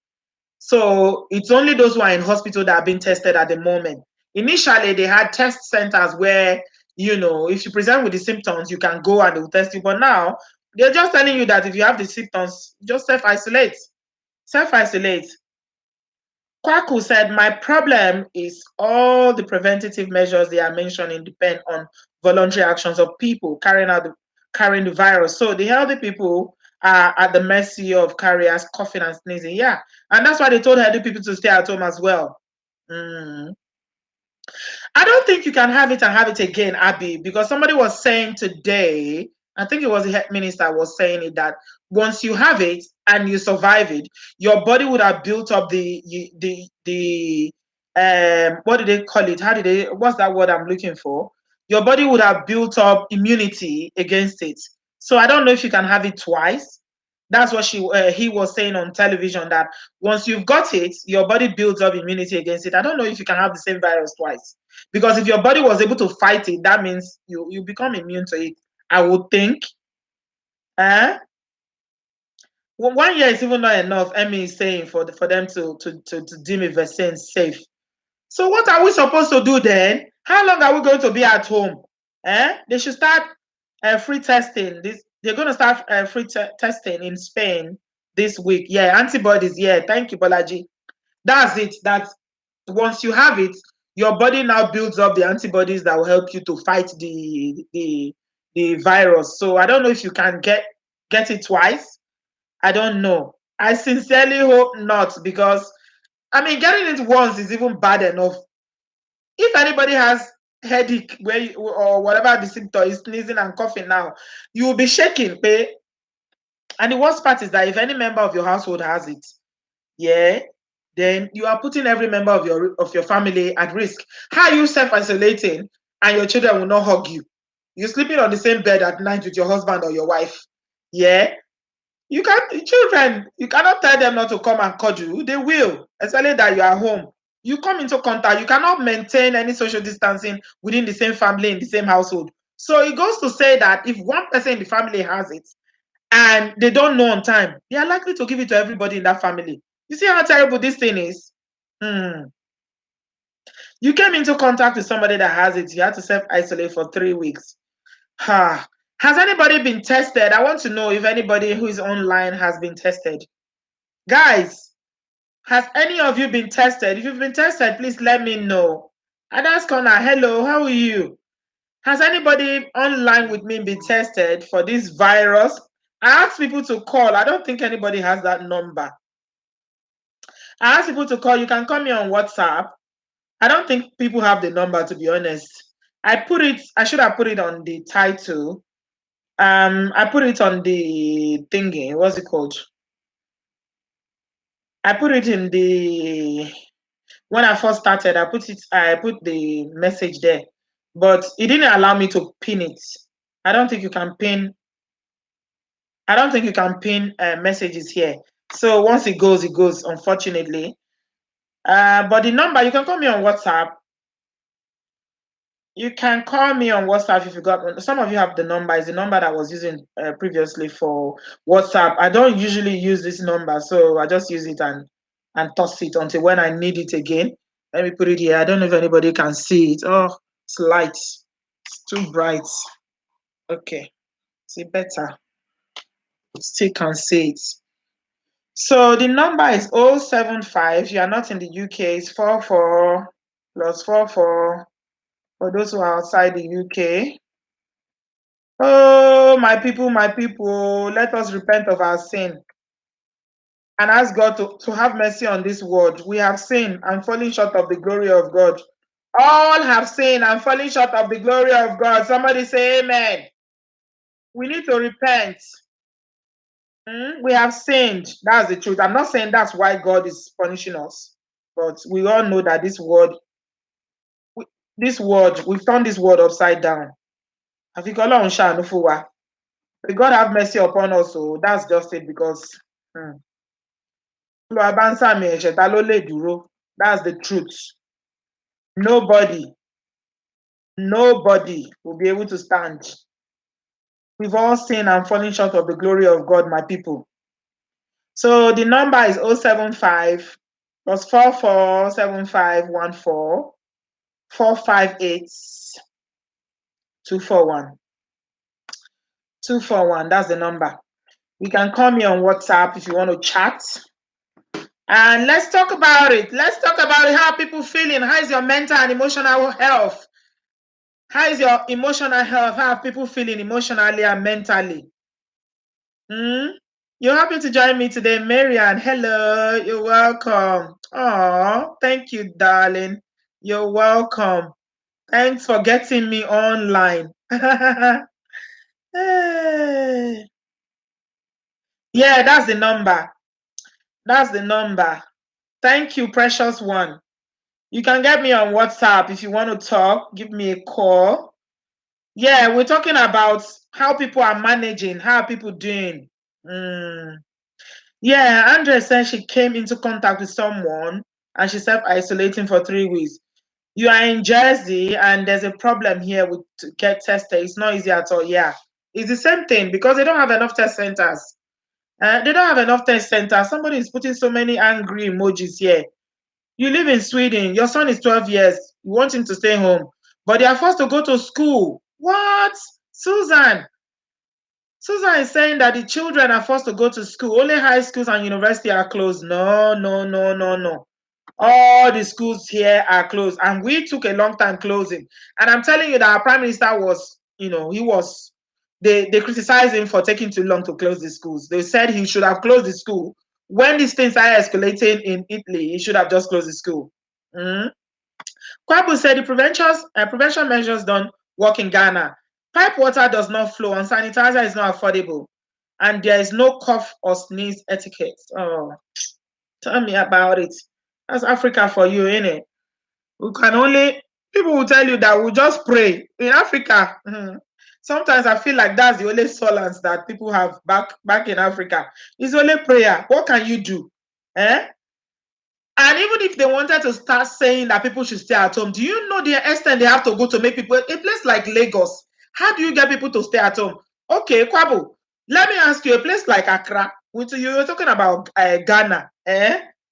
So it's only those who are in hospital that are being tested at the moment. Initially, they had test centers where, if you present with the symptoms, you can go and they will test you. But now, they're just telling you that if you have the symptoms, just self-isolate. Self-isolate. Kwaku said, my problem is all the preventative measures they are mentioning depend on voluntary actions of people carrying the virus. So the healthy people are at the mercy of carriers coughing and sneezing. Yeah. And that's why they told healthy people to stay at home as well. Mm. I don't think you can have it and have it again, Abby, because somebody was saying today, I think it was the health minister was saying it, that once you have it and you survive it, your body would have built up the what do they call it? What's that word I'm looking for? Your body would have built up immunity against it. So I don't know if you can have it twice. That's what he was saying on television, that once you've got it, your body builds up immunity against it. I don't know if you can have the same virus twice. Because if your body was able to fight it, that means you become immune to it. I would think. Eh? Well, 1 year is even not enough. Emmy is saying for them to deem a vaccine safe. So what are we supposed to do then? How long are we going to be at home? They should start free testing. They're going to start free testing in Spain this week. Yeah, antibodies. Yeah, thank you, Bolaji. That's it. That's once you have it, your body now builds up the antibodies that will help you to fight the virus. So I don't know if you can get it twice. I don't know. I sincerely hope not, because I mean, getting it once is even bad enough. If anybody has headache or whatever the symptom is, sneezing and coughing now, you will be shaking, pay. And the worst part is that if any member of your household has it, yeah, then you are putting every member of your family at risk. How are you self-isolating and your children will not hug you? You're sleeping on the same bed at night with your husband or your wife. Yeah. You can't children, you cannot tell them not to come and cuddle. They will, especially that you are home. You come into contact, you cannot maintain any social distancing within the same family in the same household. So it goes to say that if one person in the family has it, and they don't know on time, they are likely to give it to everybody in that family. You see how terrible this thing is? Hmm. You came into contact with somebody that has it, you had to self-isolate for 3 weeks. Ha. Has anybody been tested? I want to know if anybody who is online has been tested. Guys, has any of you been tested? If you've been tested, please let me know. Adas Corner, hello, how are you? Has anybody online with me been tested for this virus? I asked people to call. I don't think anybody has that number. I asked people to call. You can call me on WhatsApp. I don't think people have the number, to be honest. I should have put it on the title. I put it on the thingy. What's it called? I put it in the when I first started, I put the message there, but it didn't allow me to pin it. I don't think you can pin. I don't think you can pin messages here. So once it goes, it goes. Unfortunately, but the number you can call me on WhatsApp. You can call me on WhatsApp if you got. Some of you have the number. It's the number that I was using previously for WhatsApp. I don't usually use this number, so I just use it and toss it until when I need it again. Let me put it here. I don't know if anybody can see it. Oh, it's light. It's too bright. Okay, see better. Still can see it. So the number is 075. You are not in the UK. It's 44 plus 44 for those who are outside the UK. Oh, my people, let us repent of our sin and ask God to have mercy on this world. We have sinned and fallen short of the glory of God. All have sinned and fallen short of the glory of God. Somebody say amen. We need to repent. We have sinned. That's the truth. I'm not saying that's why God is punishing us, but we all know that this world, we've turned this world upside down. May God have mercy upon us. So that's just it because that's the truth. Nobody will be able to stand. We've all sinned and fallen short of the glory of God, my people. So the number is 075 plus 447514 458 241. 241, that's the number. You can call me on WhatsApp if you want to chat. And let's talk about it. Let's talk about it. How are people feeling? How is your mental and emotional health? How is your emotional health? How are people feeling emotionally and mentally? You're happy to join me today, Marianne. Hello, you're welcome. Oh, thank you, darling. You're welcome. Thanks for getting me online. Hey. Yeah, that's the number. That's the number. Thank you, precious one. You can get me on WhatsApp if you want to talk. Give me a call. Yeah, we're talking about how people are managing. How are people doing? Yeah, Andrea said she came into contact with someone and she's self-isolating for 3 weeks. You are in Jersey and there's a problem here with to get tested. It's not easy at all. Yeah, it's the same thing because they don't have enough test centers. They don't have enough test centers. Somebody is putting so many angry emojis here. You live in Sweden. Your son is 12 years. You want him to stay home, but they are forced to go to school. What? Susan is saying that the children are forced to go to school. Only high schools and university are closed. No, no, no, no, no. All the schools here are closed. And we took a long time closing. And I'm telling you that our prime minister was, they criticized him for taking too long to close the schools. They said he should have closed the school. When these things are escalating in Italy, he should have just closed the school. Kwabu said the prevention measures don't work in Ghana. Pipe water does not flow and sanitizer is not affordable. And there is no cough or sneeze etiquette. Oh, tell me about it. That's Africa for you, innit? People will tell you that we'll just pray. In Africa, sometimes I feel like that's the only solace that people have back in Africa. It's only prayer. What can you do? And even if they wanted to start saying that people should stay at home, do you know the extent they have to go to make people, a place like Lagos, how do you get people to stay at home? Okay, Kwabu, let me ask you, a place like Accra, which you were talking about Ghana,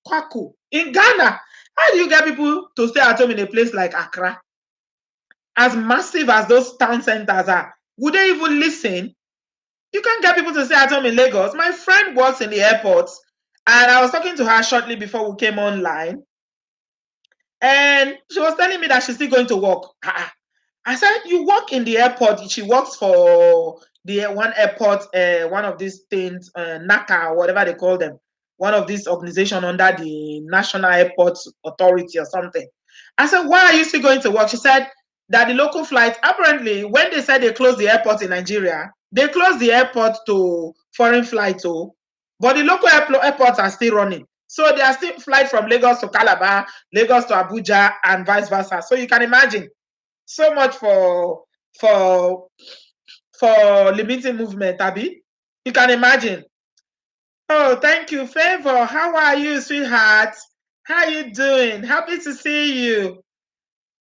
Kwaku, in Ghana, how do you get people to stay at home in a place like Accra? As massive as those town centers are, would they even listen? You can't get people to stay at home in Lagos. My friend works in the airport, and I was talking to her shortly before we came online. And she was telling me that she's still going to work. I said, you work in the airport. She works for the one airport, one of these things, NACA, or whatever they call them, one of these organizations under the National Airport Authority or something. I said, why are you still going to work? She said that the local flights, apparently, when they said they closed the airport in Nigeria, they closed the airport to foreign flights, but the local airports are still running. So there are still flights from Lagos to Calabar, Lagos to Abuja, and vice versa. So you can imagine, so much for limiting movement, Abby. You can imagine. Oh, thank you, Favor. How are you, sweetheart? How are you doing? Happy to see you.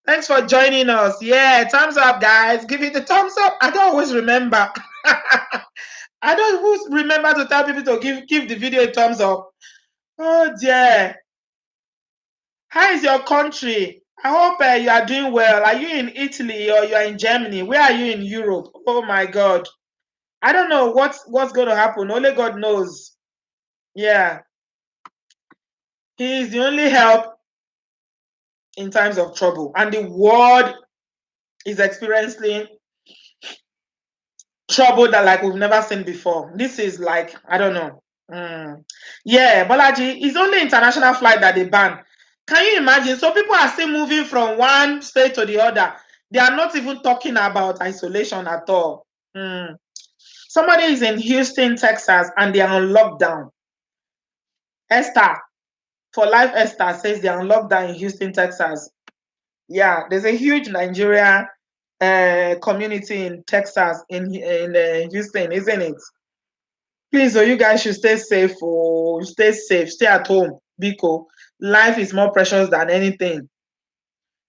Thanks for joining us. Yeah, thumbs up, guys. Give it the thumbs up. I don't always remember. I don't always remember to tell people to give the video a thumbs up. Oh dear. How is your country? I hope you are doing well. Are you in Italy or you are in Germany? Where are you in Europe? Oh my God. I don't know what's going to happen. Only God knows. Yeah. He is the only help in times of trouble. And the world is experiencing trouble that like we've never seen before. This is like, I don't know. Yeah, Bolaji, it's only international flight that they ban. Can you imagine? So people are still moving from one state to the other. They are not even talking about isolation at all. Somebody is in Houston, Texas, and they are on lockdown. Esther, for life, Esther says they are on lockdown in Houston, Texas. Yeah, there's a huge Nigeria community in Texas, in Houston, isn't it? Please, so you guys should stay safe. Oh, stay safe. Stay at home. Biko, life is more precious than anything.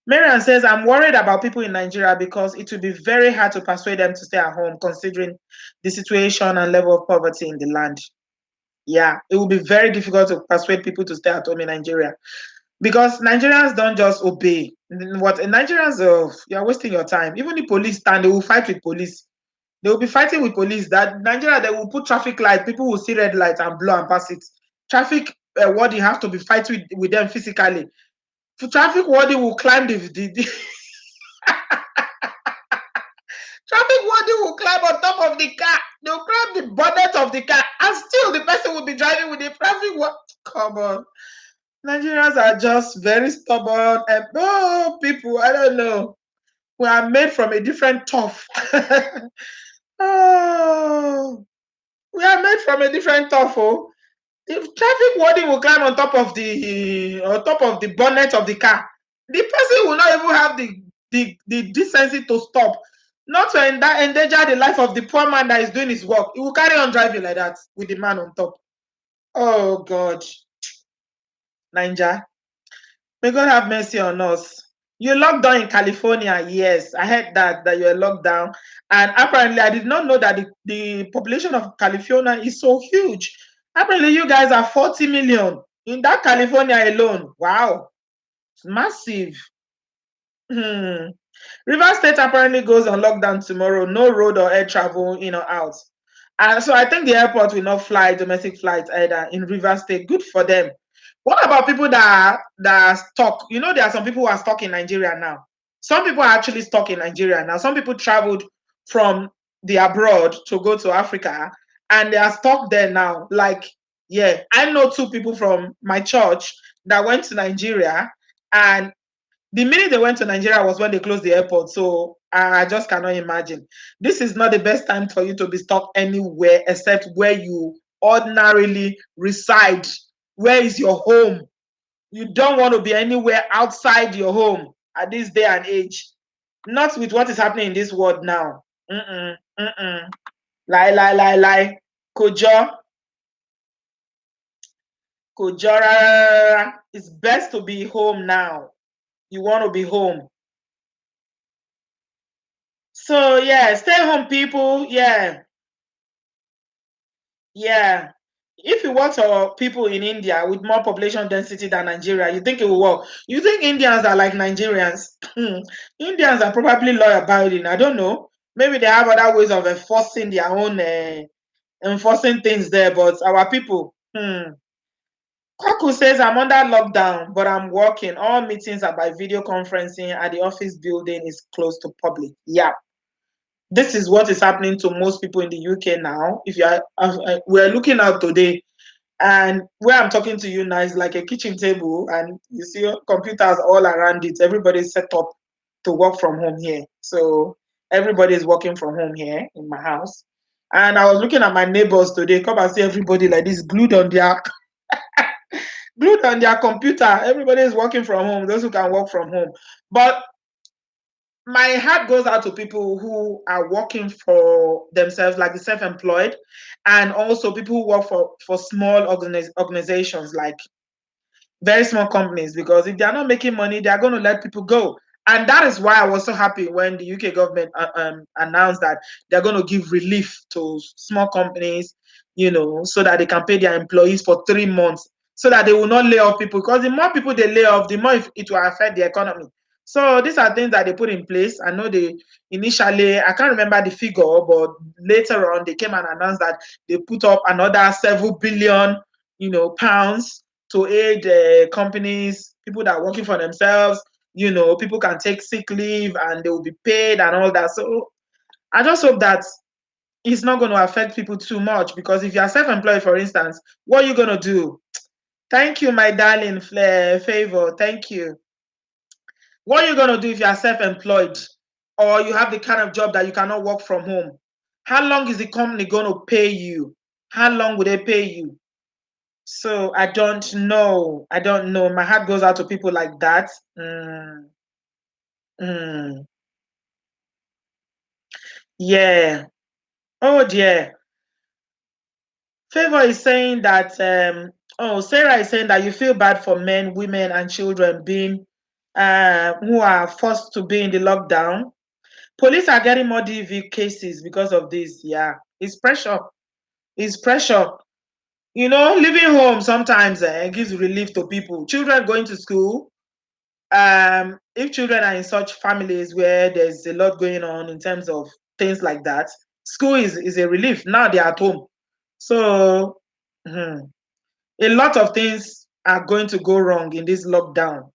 Marian says, I'm worried about people in Nigeria because it will be very hard to persuade them to stay at home considering the situation and level of poverty in the land. Yeah, it will be very difficult to persuade people to stay at home in Nigeria because Nigerians don't just obey. What Nigerians, you're wasting your time. Even the police stand, they will fight with police. They will be fighting with police. That Nigeria, they will put traffic light. People will see red light and blow and pass it. Traffic warden have to be fighting with them physically. For traffic warden will climb the traffic warden will climb on top of the car. They'll climb the bonnet of the car, and still the person will be driving with the traffic warden. Come on. Nigerians are just very stubborn and people, I don't know. We are made from a different tough. Oh, we are made from a different tough. Oh. If traffic warden will climb on top of the bonnet of the car, the person will not even have the decency to stop, not to endanger the life of the poor man that is doing his work. He will carry on driving like that with the man on top. Oh God, Ninja. May God have mercy on us. You're locked down in California. Yes, I heard that you're locked down. And apparently, I did not know that the population of California is so huge. Apparently, you guys are 40 million in that California alone. Wow, it's massive. River State apparently goes on lockdown tomorrow. No road or air travel in or out. And so I think the airport will not fly domestic flights either in River State. Good for them. What about people that are stuck? You know, there are some people who are stuck in Nigeria now. Some people are actually stuck in Nigeria now. Some people traveled from the abroad to go to Africa and they are stuck there now. Like, yeah, I know two people from my church that went to Nigeria, and the minute they went to Nigeria was when they closed the airport. So I just cannot imagine. This is not the best time for you to be stuck anywhere except where you ordinarily reside. Where is your home? You don't want to be anywhere outside your home at this day and age. Not with what is happening in this world now. Lie, lie, lie, lie. Kojo. Kojo. It's best to be home now. You want to be home. So yeah, stay home, people. Yeah, yeah. If you work for people in India with more population density than Nigeria, you think it will work? You think Indians are like Nigerians? Indians are probably law abiding. I don't know. Maybe they have other ways of enforcing their own enforcing things there, but our people. Kwaku says I'm under lockdown, but I'm working. All meetings are by video conferencing, and the office building is closed to public. Yeah. This is what is happening to most people in the UK now. If you are, we're looking out today, and where I'm talking to you now is like a kitchen table, and you see computers all around it. Everybody's set up to work from home here. So everybody is working from home here in my house. And I was looking at my neighbors today. Come and see everybody like this, glued on their computer. Everybody is working from home. Those who can work from home, but my heart goes out to people who are working for themselves, like the self-employed, and also people who work for small organizations, like very small companies, because if they are not making money, they are going to let people go. And that is why I was so happy when the UK government announced that they're going to give relief to small companies, so that they can pay their employees for 3 months, so that they will not lay off people. Because the more people they lay off, the more it will affect the economy. So these are things that they put in place. I know they initially, I can't remember the figure, but later on they came and announced that they put up another several billion, pounds to aid companies, people that are working for themselves. People can take sick leave and they will be paid and all that. So I just hope that it's not going to affect people too much, because if you are self-employed, for instance, what are you going to do? Thank you, my darling Favor. Thank you. What are you going to do if you are self-employed, or you have the kind of job that you cannot work from home? How long is the company going to pay you? How long will they pay you? So I don't know. I don't know. My heart goes out to people like that. Mm, yeah. Oh dear. Favor is saying that Sarah is saying that you feel bad for men, women, and children being who are forced to be in the lockdown. Police are getting more DV cases because of this. Yeah, it's pressure. It's pressure. Living home sometimes gives relief to people. Children going to school. If children are in such families where there's a lot going on in terms of things like that, school is a relief. Now they're at home. So a lot of things are going to go wrong in this lockdown.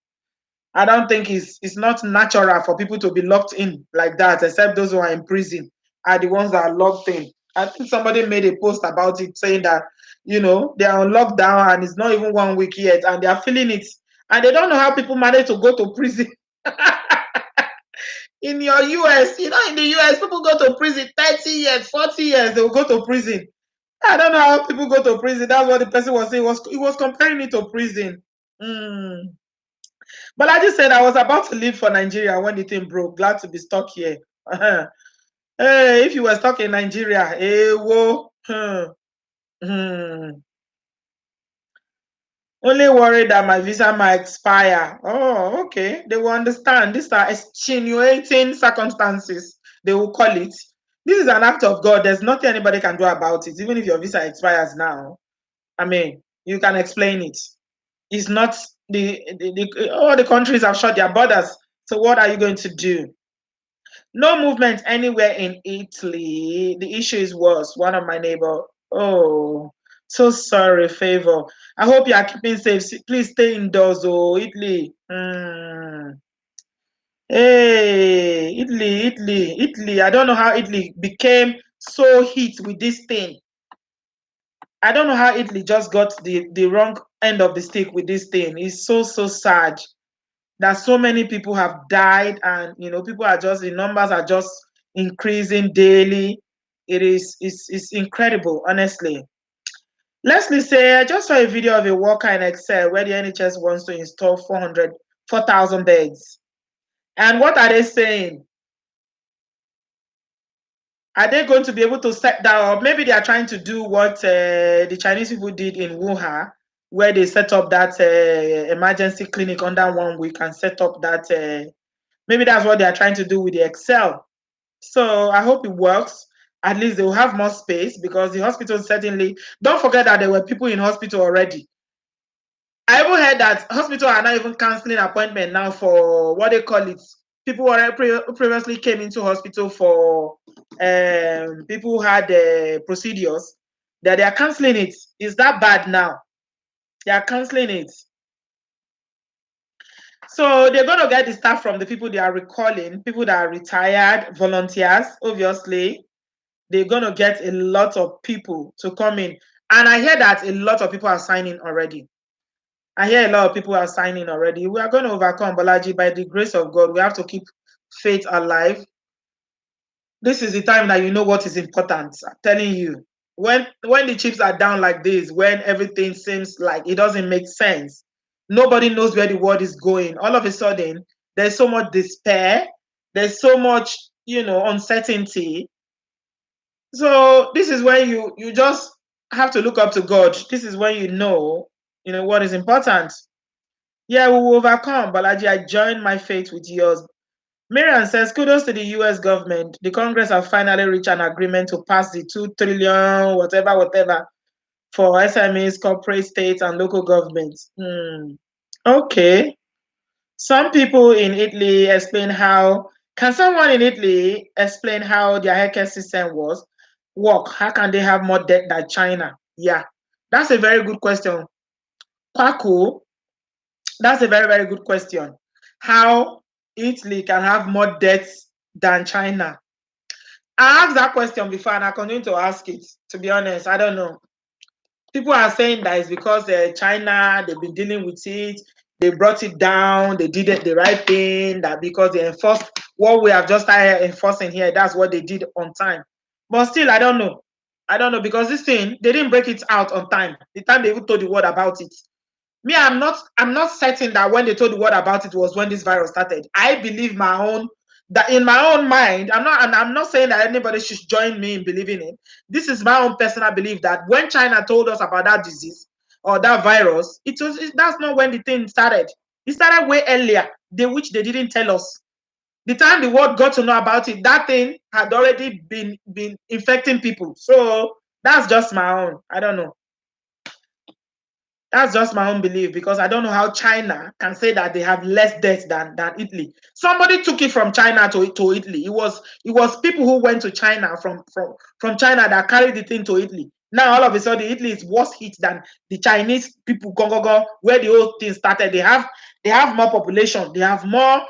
I don't think it's not natural for people to be locked in like that, except those who are in prison are the ones that are locked in. I think somebody made a post about it saying that, they are on lockdown and it's not even 1 week yet and they are feeling it. And they don't know how people manage to go to prison. In your US, in the US, people go to prison 30 years, 40 years, they will go to prison. I don't know how people go to prison. That's what the person was saying. He was comparing it to prison. Mm. But I just said I was about to leave for Nigeria when the thing broke. Glad to be stuck here. Hey, if you were stuck in Nigeria, hey, whoa. Only worried that my visa might expire. Oh, okay. They will understand. These are extenuating circumstances, they will call it. This is an act of God. There's nothing anybody can do about it. Even if your visa expires now, I mean, you can explain it. It's not all the countries have shut their borders. So what are you going to do? No movement anywhere in Italy. The issue is worse. One of my neighbor. Oh, so sorry, Favor. I hope you are keeping safe. Please stay indoors. Oh, Italy. Hey, Italy. I don't know how Italy became so hit with this thing. I don't know how Italy just got the wrong end of the stick with this thing. It's so sad that so many people have died, and people are just, the numbers are just increasing daily. It's incredible, honestly. Leslie say, I just saw a video of a worker in Excel where the NHS wants to install 4,000 beds. And what are they saying? Are they going to be able to set that up? Maybe they are trying to do what the Chinese people did in Wuhan, where they set up that emergency clinic under 1 week and set up that. Maybe that's what they are trying to do with the Excel. So I hope it works. At least they will have more space, because the hospital certainly. Don't forget that there were people in hospital already. I even heard that hospital are not even canceling appointment now for what they call it. People who previously came into hospital for people who had procedures, that they are canceling it. Is that bad now? They are canceling it. So they're going to get the staff from the people they are recalling, people that are retired, volunteers, obviously. They're going to get a lot of people to come in. And I hear that a lot of people are signing already. I hear a lot of people are signing already. We are going to overcome, Balaji, by the grace of God. We have to keep faith alive. This is the time that you know what is important. I'm telling you. When the chips are down like this, when everything seems like it doesn't make sense, nobody knows where the world is going. All of a sudden, there's so much despair. There's so much, uncertainty. So this is when you just have to look up to God. This is when you know what is important. Yeah, we will overcome. Balaji, I join my faith with yours. Miriam says, kudos to the US government. The Congress have finally reached an agreement to pass the 2 trillion, whatever, for SMEs, corporate, states, and local governments. Okay. Some people in Italy explain how. Can someone in Italy explain how their healthcare system work? How can they have more debt than China? Yeah, that's a very good question. Paco, that's a very, very good question. How Italy can have more debts than China? I asked that question before and I continue to ask it. To be honest, I don't know. People are saying that it's because China, they've been dealing with it, they brought it down, they did it the right thing, that because they enforced what we have just started enforcing here, that's what they did on time. But still, I don't know. I don't know because this thing, they didn't break it out on time. The time they even told the world about it. Me, I'm not certain that when they told the world about it was when this virus started. I believe my own that in my own mind, I'm not saying that anybody should join me in believing it. This is my own personal belief that when China told us about that disease or that virus, that's not when the thing started. It started way earlier, which they didn't tell us. The time the world got to know about it, that thing had already been infecting people. So that's just my own. I don't know. That's just my own belief because I don't know how China can say that they have less deaths than Italy. Somebody took it from China to Italy. It was people who went to China from China that carried the thing to Italy. Now all of a sudden Italy is worse hit than the Chinese people go where the whole thing started. They have more population. They have more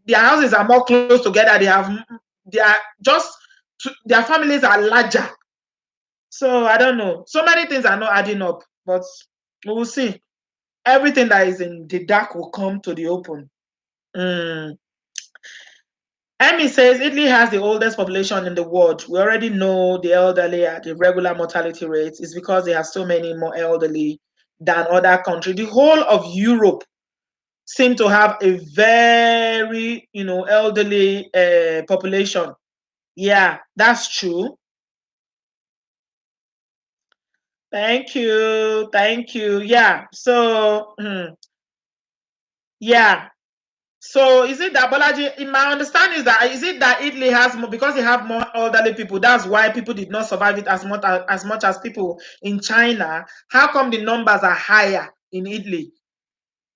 their houses are more close together. They are just their families are larger. So I don't know. So many things are not adding up, but we will see. Everything that is in the dark will come to the open. Mm. Emmy says Italy has the oldest population in the world. We already know the elderly at the regular mortality rates is because they have so many more elderly than other countries. The whole of Europe seem to have a very, elderly population. Yeah, that's true. Thank you. Thank you. Yeah. So, yeah. So is it that Bolaji, in my understanding is it that Italy has more because they have more elderly people, that's why people did not survive it as much as people in China? How come the numbers are higher in Italy?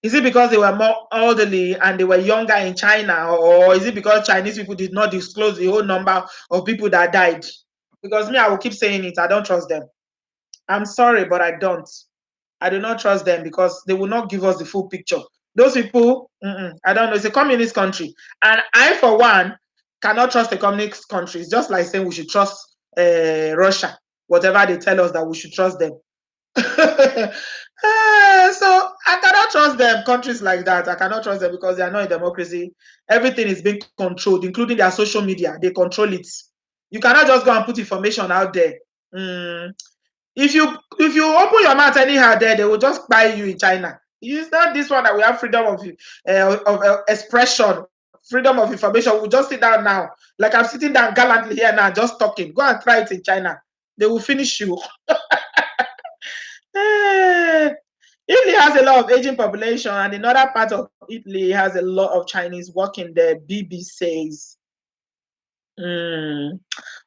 Is it because they were more elderly and they were younger in China, or is it because Chinese people did not disclose the whole number of people that died? Because me, I will keep saying it, I don't trust them. I'm sorry, but I don't. I do not trust them because they will not give us the full picture. Those people, I don't know. It's a communist country, and I, for one, cannot trust a communist country. It's just like saying we should trust Russia. Whatever they tell us that we should trust them. So I cannot trust them. Countries like that, I cannot trust them because they are not a democracy. Everything is being controlled, including their social media. They control it. You cannot just go and put information out there. Mm, if you open your mouth anyhow there, they will just buy you in China. It's not this one that we have freedom of expression, freedom of information. We'll just sit down now. Like I'm sitting down gallantly here now, just talking. Go and try it in China. They will finish you. Eh, Italy has a lot of aging population, and in other part of Italy has a lot of Chinese working there, BB says. Mm.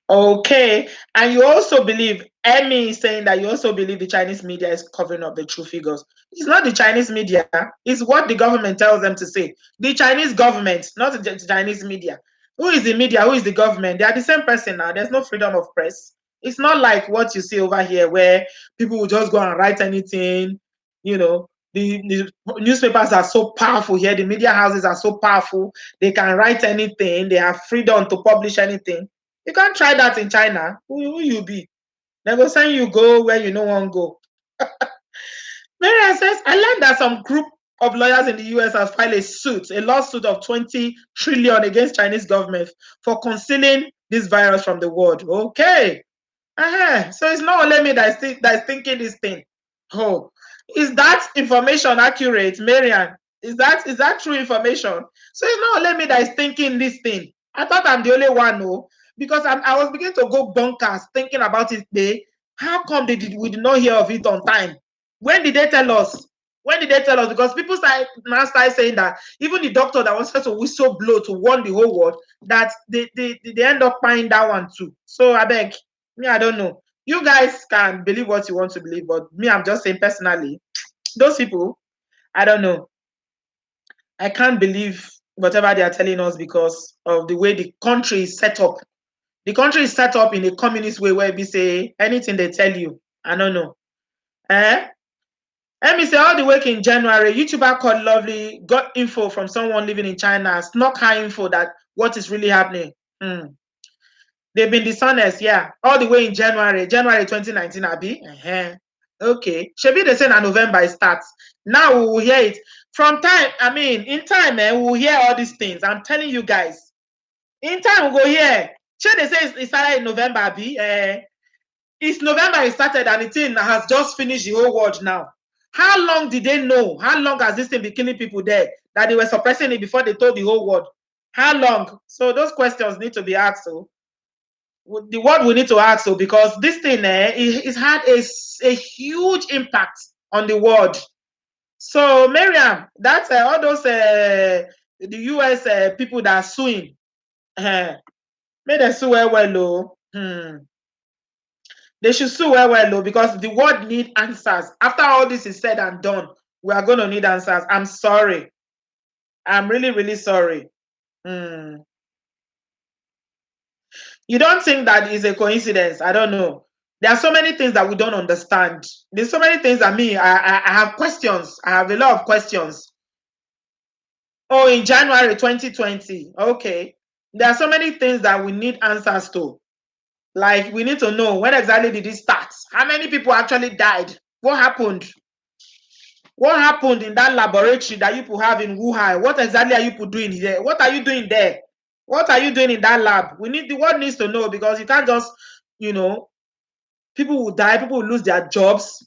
Okay. And you also believe, Emmy is saying that you also believe the Chinese media is covering up the true figures. It's not the Chinese media, it's what the government tells them to say. The Chinese government, not the Chinese media. Who is the media? Who is the government? They are the same person now. There's no freedom of press. It's not like what you see over here where people will just go and write anything. You know, the newspapers are so powerful here, the media houses are so powerful, they can write anything, they have freedom to publish anything. You can't try that in China. Who you be? They go send you go where you no want go. Maria says, I learned that some group of lawyers in the US has filed a lawsuit of 20 trillion against Chinese government for concealing this virus from the world. Okay. So it's not only me that is thinking this thing. Oh, is that information accurate, Marian? Is that true information? So it's not only me that is thinking this thing. I thought I'm the only one, no, because I was beginning to go bonkers thinking about it. How come we did not hear of it on time? When did they tell us? When did they tell us? Because people now start saying that even the doctor that wants to whistle blow to warn the whole world, that they end up buying that one too. So I beg, me, I don't know. You guys can believe what you want to believe, but me, I'm just saying personally, those people, I don't know. I can't believe whatever they are telling us because of the way the country is set up. The country is set up in a communist way where we say anything they tell you. I don't know. Eh? Let me say all the way in January, YouTuber called Lovely got info from someone living in China, snuck her info that what is really happening. They've been dishonest, yeah. All the way in January 2019, Abby. Okay. Shebi they say na November it starts. Now we will hear it. From time, I mean, in time, we'll hear all these things. I'm telling you guys. In time, we'll go here. Should they say it started in November, Abby? It's November it started and the thing has just finished the whole world now. How long did they know? How long has this thing been killing people there that they were suppressing it before they told the whole world? How long? So those questions need to be asked. So the word we need to ask, so because this thing it's had a huge impact on the world. So Miriam, that's all those the US people that are suing. May they sue well. They should sue well because the world need answers. After all this is said and done, we are going to need answers. I'm sorry. I'm really, really sorry. You don't think that is a coincidence? I don't know. There are so many things that we don't understand. There's so many things that I have questions. I have a lot of questions. Oh, in January 2020. Okay. There are so many things that we need answers to. Like, we need to know when exactly did it start? How many people actually died? What happened? What happened in that laboratory that you have in Wuhan? What exactly are you doing there? What are you doing there? What are you doing in that lab? The world needs to know because you can't just, people will die, people will lose their jobs.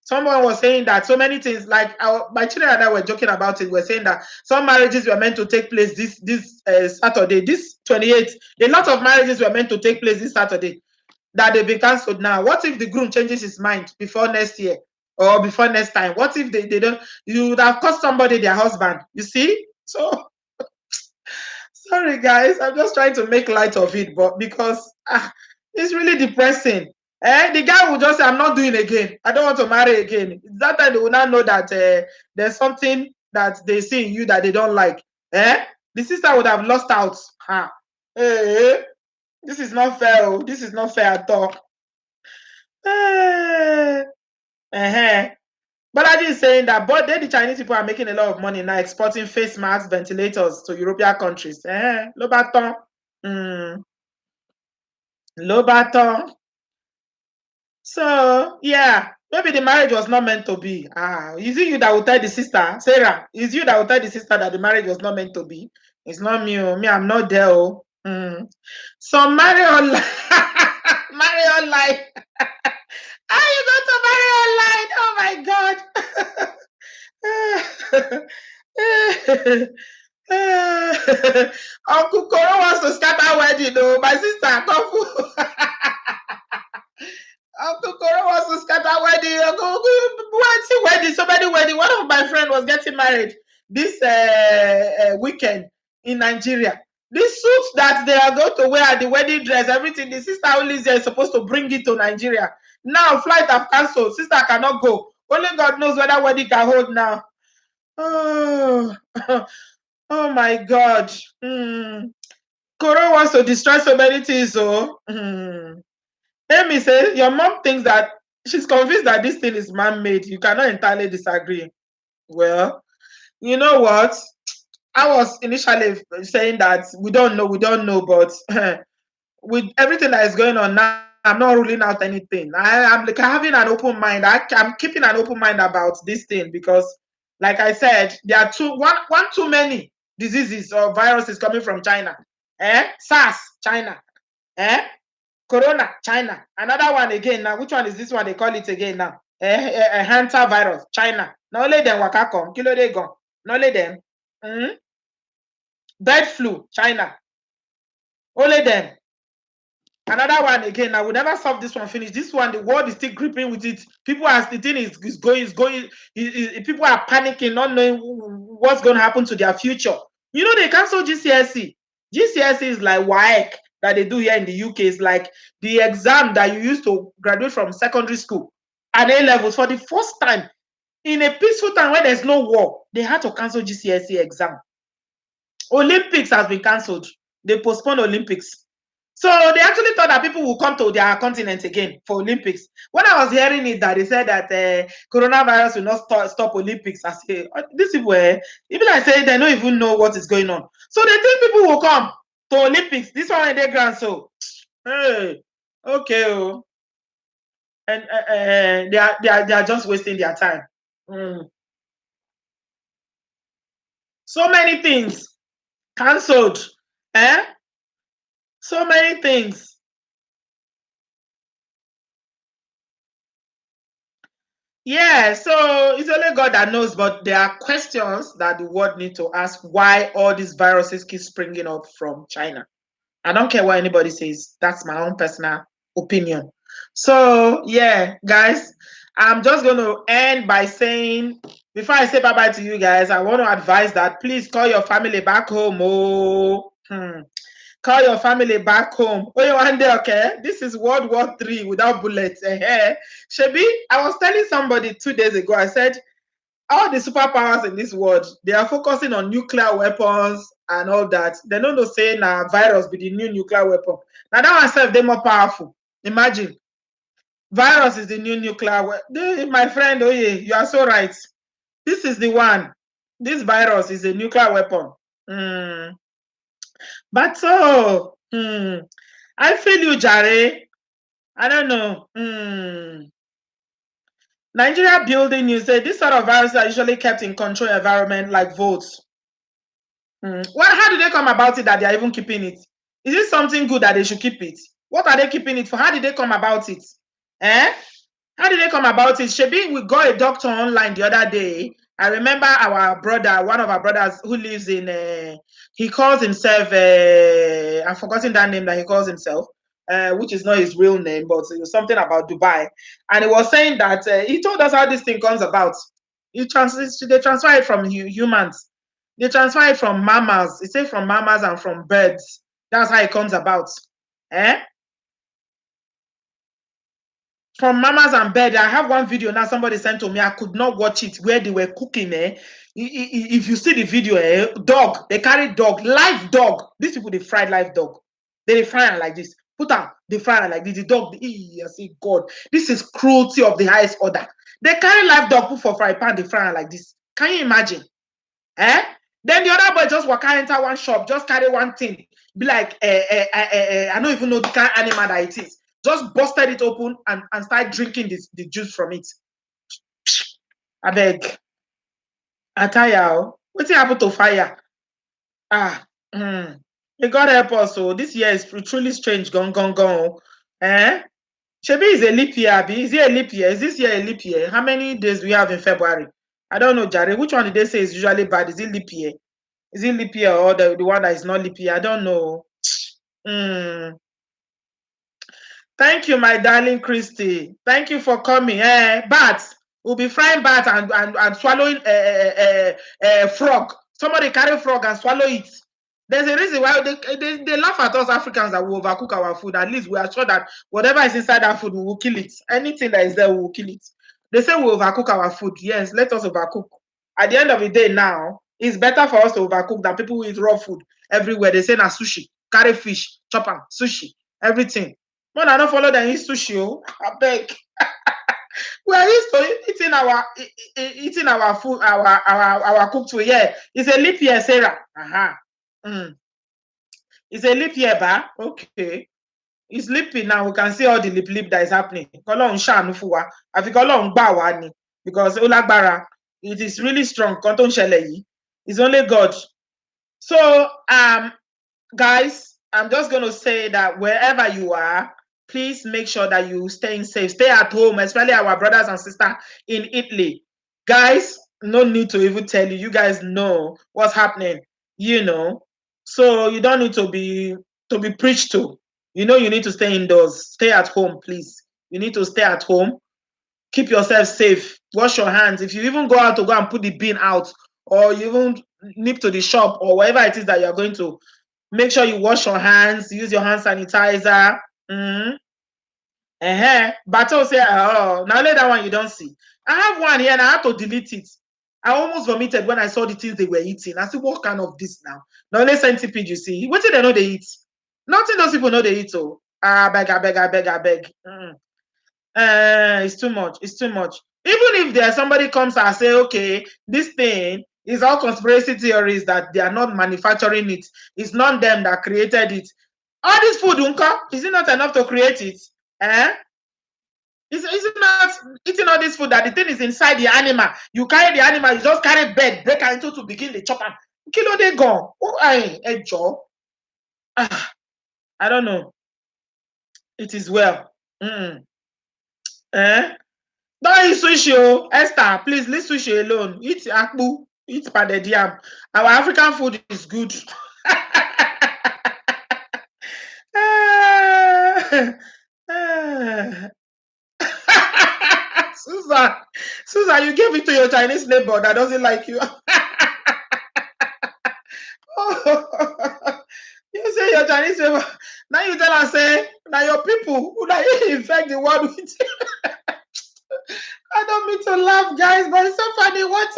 Someone was saying that so many things, like my children and I were joking about it. We're saying that some marriages were meant to take place this Saturday, this 28th. A lot of marriages were meant to take place this Saturday that they've been cancelled now. What if the groom changes his mind before next year or before next time? What if they don't? You would have cost somebody their husband. You see? So sorry, guys. I'm just trying to make light of it, but because it's really depressing. The guy will just say, I'm not doing again. I don't want to marry again. That time they will not know that there's something that they see in you that they don't like. The sister would have lost out. This is not fair. Oh. This is not fair at all. But I didn't saying that, but then the Chinese people are making a lot of money now exporting face masks, ventilators to European countries. Lobaton. Lobaton. So, yeah, maybe the marriage was not meant to be. Is it you that will tell the sister, Sarah? Is you that will tell the sister that the marriage was not meant to be? It's not me. Me, I'm not there. So marry online. Marry online. How you going to marry online? Oh my God. Uncle Koro wants to scatter wedding. No, my sister, come. Uncle Koro wants to scatter wedding. Wedding, so many wedding. One of my friends was getting married this weekend in Nigeria. This suit that they are going to wear at the wedding dress, everything, the sister who lives there is supposed to bring it to Nigeria. Now, flight have cancelled. Sister cannot go. Only God knows whether wedding can hold now. Oh, oh my God. Koro wants to destroy so many things. So, Amy says, your mom thinks that she's convinced that this thing is man-made. You cannot entirely disagree. Well, you know what? I was initially saying that we don't know, but with everything that is going on now, I'm not ruling out anything. I'm like having an open mind. I'm keeping an open mind about this thing because, like I said, there are one too many diseases or viruses coming from China. SARS, China. Corona, China. Another one again now. Which one is this one? They call it again now. Hunter virus, China. Not only them waka come, kilo they gone. Not only them. Bird flu, China. Only them. Another one again. I will never solve this one. Finish this one. The world is still gripping with it. People are the thing is going. People are panicking, not knowing what's going to happen to their future. You know, they cancel GCSE. GCSE is like WAEC that they do here in the UK. It's like the exam that you used to graduate from secondary school and A levels for the first time in a peaceful time where there's no war. They had to cancel GCSE exam. Olympics has been cancelled. They postponed Olympics. So they actually thought that people will come to their continent again for Olympics. When I was hearing it, that they said that coronavirus will not stop Olympics, I say, these people, even I say they don't even know what is going on. So they think people will come to Olympics. This one they grant so, hey, okay, oh. And they are just wasting their time. Mm. So many things cancelled, eh? So many things. Yeah, so it's only God that knows, but there are questions that the world need to ask why all these viruses keep springing up from China. I don't care what anybody says. That's my own personal opinion. So, yeah, guys, I'm just going to end by saying, before I say bye-bye to you guys, I want to advise that please call your family back home. Oh, call your family back home. Oh, one day, okay? This is World War III without bullets. Shebi, I was telling somebody 2 days ago, I said, all the superpowers in this world, they are focusing on nuclear weapons and all that. They don't know say now virus be the new nuclear weapon. Now that one self, they're more powerful. Imagine. Virus is the new nuclear weapon. My friend, oh yeah, you are so right. This is the one. This virus is a nuclear weapon. Mm. But so, I feel you, Jare. I don't know. Nigeria building news say this sort of viruses are usually kept in controlled environment like votes. Well, how do they come about it that they are even keeping it? Is it something good that they should keep it? What are they keeping it for? How did they come about it? Eh? How did they come about it? Shebi, we got a doctor online the other day. I remember our brother, one of our brothers who lives in, he calls himself, I've forgotten that name that he calls himself, which is not his real name, but it was something about Dubai. And he was saying that he told us how this thing comes about. They transfer it from humans. They transfer it from mammals. It says from mammals and from birds. That's how it comes about. Eh? From mamas and bed. I have one video now somebody sent to me. I could not watch it where they were cooking. If you see the video, dog, they carry dog, live dog. These people, they fried live dog. They fry it like this. Put on, they fry it like this. The dog, I say, God, this is cruelty of the highest order. They carry live dog, put for fry pan, they fry it like this. Can you imagine? Eh? Then the other boy just walk out enter one shop, just carry one thing. Be like, I don't even know the kind of animal that it is. Just busted it open and start drinking the juice from it. I beg. I tell you, what's happened to fire? Ah, may God help us. So this year is truly strange. Gone, gone, gone. Eh? Shebi is a leap year, Abi. Is it a leap year? Is this year a leap year? How many days do we have in February? I don't know, Jared. Which one did they say is usually bad? Is it leap year? Is it leap year or the one that is not leap year? I don't know. Thank you, my darling Christy. Thank you for coming. Bats. We'll be frying bats and swallowing a frog. Somebody carry frog and swallow it. There's a reason why they laugh at us Africans that we overcook our food. At least we are sure that whatever is inside that food, we will kill it. Anything that is there, we will kill it. They say we overcook our food. Yes, let us overcook. At the end of the day now, it's better for us to overcook than people who eat raw food everywhere. They say na sushi, carry fish, chop am, sushi, everything. When I don't follow them eat sushi, I beg. We are used to eating our food, our cooked food. Yeah, it's a leap year, Sarah. It's a leap year, ba? Okay. It's leaping now. We can see all the leap that is happening. Ọlọ́run ṣàánú fún wa. Àfi k'Ọlọ́run gbà wá ni. Because ó lágbára. It is really strong. Kan tó ń ṣẹlẹ̀ yìí. It's only God. So, guys, I'm just going to say that wherever you are, please make sure that you staying safe. Stay at home, especially our brothers and sisters in Italy. Guys, no need to even tell you. You guys know what's happening, you know. So you don't need to be preached to. You know you need to stay indoors. Stay at home, please. You need to stay at home. Keep yourself safe. Wash your hands. If you even go out to go and put the bin out, or you even nip to the shop, or wherever it is that you're going to, make sure you wash your hands. Use your hand sanitizer. Battle say, oh, now let that one you don't see. I have one here and I had to delete it. I almost vomited when I saw the things they were eating. I said, what kind of this now? Now let's centipede, you see. What did they know they eat? Nothing those people know they eat. Oh, I beg. It's too much. It's too much. Even if there's somebody comes and say, okay, this thing is all conspiracy theories that they are not manufacturing it. It's not them that created it. All this food, Unka, is it not enough to create it? Is it not eating all this food that the thing is inside the animal? You carry the animal, you just carry bed, break it into to begin the chop. Kilo they gone. Oh, a job. I don't know. It is well. Don't eat sushi, Esther. Please leave sushi alone. Eat akpu. Eat pounded yam. Our African food is good. Susan, you gave it to your Chinese neighbor that doesn't like you. You say your Chinese neighbor. Now you tell us, say, now your people who like infect the world with. I don't mean to laugh, guys, but it's so funny. What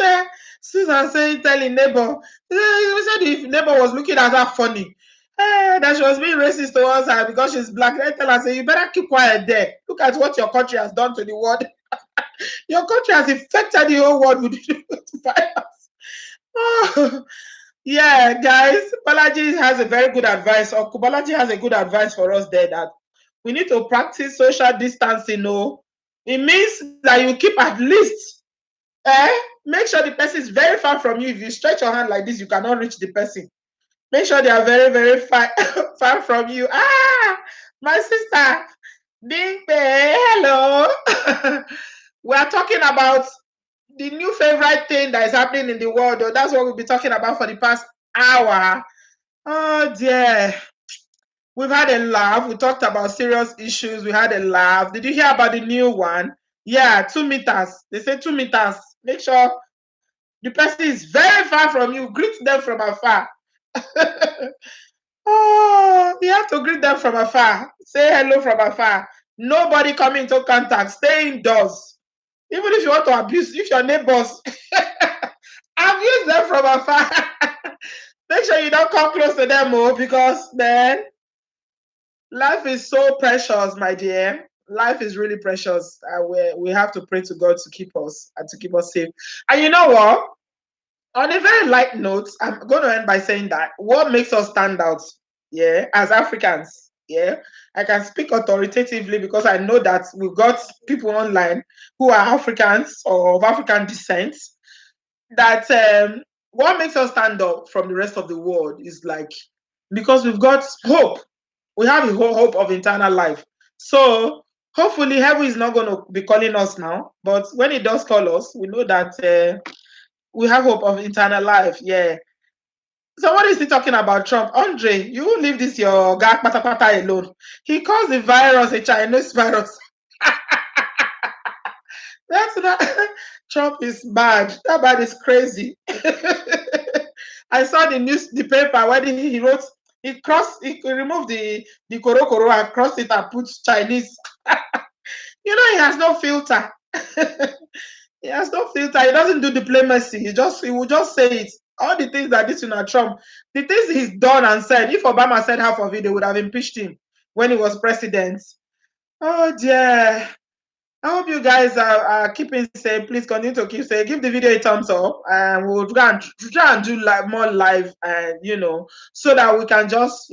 Susan saying, telling neighbor. You said the neighbor was looking at her funny. That she was being racist towards her because she's black. I tell her, say, you better keep quiet there. Look at what your country has done to the world. Your country has infected the whole world with virus. Oh, yeah, guys. Balaji has a very good advice. Or Balaji has a good advice for us there that we need to practice social distancing. No, it means that you keep at least, make sure the person is very far from you. If you stretch your hand like this, you cannot reach the person. Make sure they are very, very far, far from you. My sister, Ding hello. We are talking about the new favorite thing that is happening in the world. Though. That's what we'll be talking about for the past hour. Oh dear. We've had a laugh. We talked about serious issues. We had a laugh. Did you hear about the new one? Yeah, 2 meters. They say 2 meters. Make sure the person is very far from you. Greet them from afar. Oh, you have to greet them from afar. Say hello from afar. Nobody come into contact. Stay indoors. Even if you want to abuse, if your neighbors abuse them from afar, make sure you don't come close to them, because then life is so precious, my dear. Life is really precious. We have to pray to God to keep us and to keep us safe. And you know what? On a very light note, I'm going to end by saying that what makes us stand out, as Africans, I can speak authoritatively because I know that we've got people online who are Africans or of African descent. That what makes us stand out from the rest of the world is like because we've got hope. We have a whole hope of eternal life. So hopefully heaven is not going to be calling us now, but when it does call us, we know that we have hope of eternal life. Yeah. So what is he talking about, Trump? Andre, you leave this your guy pata pata alone. He calls the virus a Chinese virus. That's not Trump is bad. That bad is crazy. I saw the paper where he wrote he removed the koro and crossed it and put Chinese. He has no filter. He has no filter. He doesn't do diplomacy. He will just say it. All the things that this Trump, the things he's done and said. If Obama said half of it, they would have impeached him when he was president. Oh dear. I hope you guys are keeping safe. Please continue to keep safe. Give the video a thumbs up, and we'll try and do more live, and so that we can just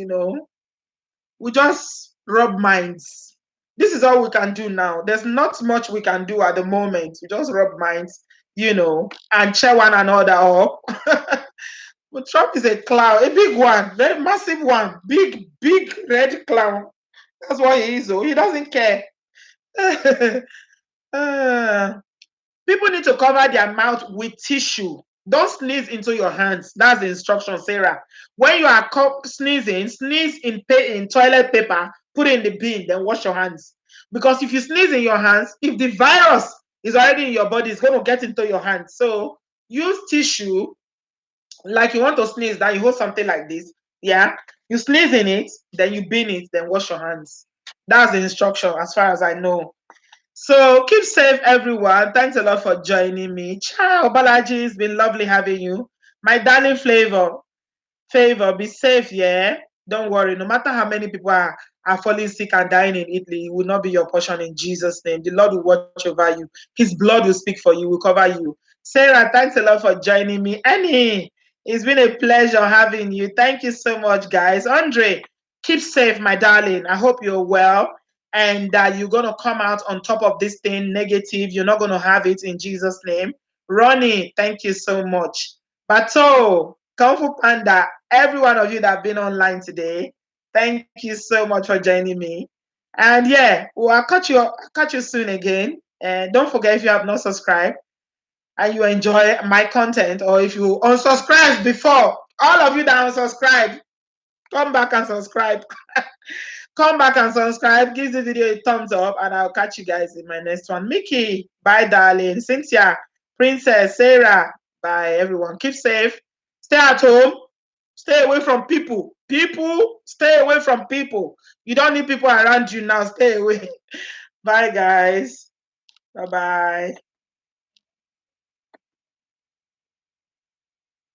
we just rub minds. This is all we can do now. There's not much we can do at the moment. We just rub minds, and cheer one another up. But Trump is a clown, a big one, very massive one, big red clown. That's what he is. He doesn't care. People need to cover their mouth with tissue. Don't sneeze into your hands. That's the instruction, Sarah. When you are sneezing, sneeze in toilet paper, put it in the bin, then wash your hands. Because if you sneeze in your hands, if the virus is already in your body, it's going to get into your hands. So use tissue, like you want to sneeze, that you hold something like this. Yeah. You sneeze in it, then you bin it, then wash your hands. That's the instruction as far as I know. So keep safe, everyone. Thanks a lot for joining me. Ciao, Balaji. It's been lovely having you. My darling Favor, be safe, yeah? Don't worry. No matter how many people are falling sick and dying in Italy, it will not be your portion in Jesus' name. The Lord will watch over you. His blood will speak for you, will cover you. Sarah, thanks a lot for joining me. Annie, it's been a pleasure having you. Thank you so much, guys. Andre, keep safe, my darling. I hope you're well and that you're going to come out on top of this thing negative. You're not going to have it in Jesus' name. Ronnie, thank you so much. Bato, Kung Fu Panda, every one of you that have been online today, thank you so much for joining me. And yeah, well, I'll catch you soon again. And don't forget, if you have not subscribed and you enjoy my content, or if you unsubscribed before, all of you that unsubscribed, come back and subscribe. Come back and subscribe. Give the video a thumbs up, and I'll catch you guys in my next one. Mickey, bye, darling. Cynthia, Princess, Sarah, bye, everyone. Keep safe. Stay at home. Stay away from people. People, stay away from people. You don't need people around you now. Stay away. Bye, guys. Bye bye.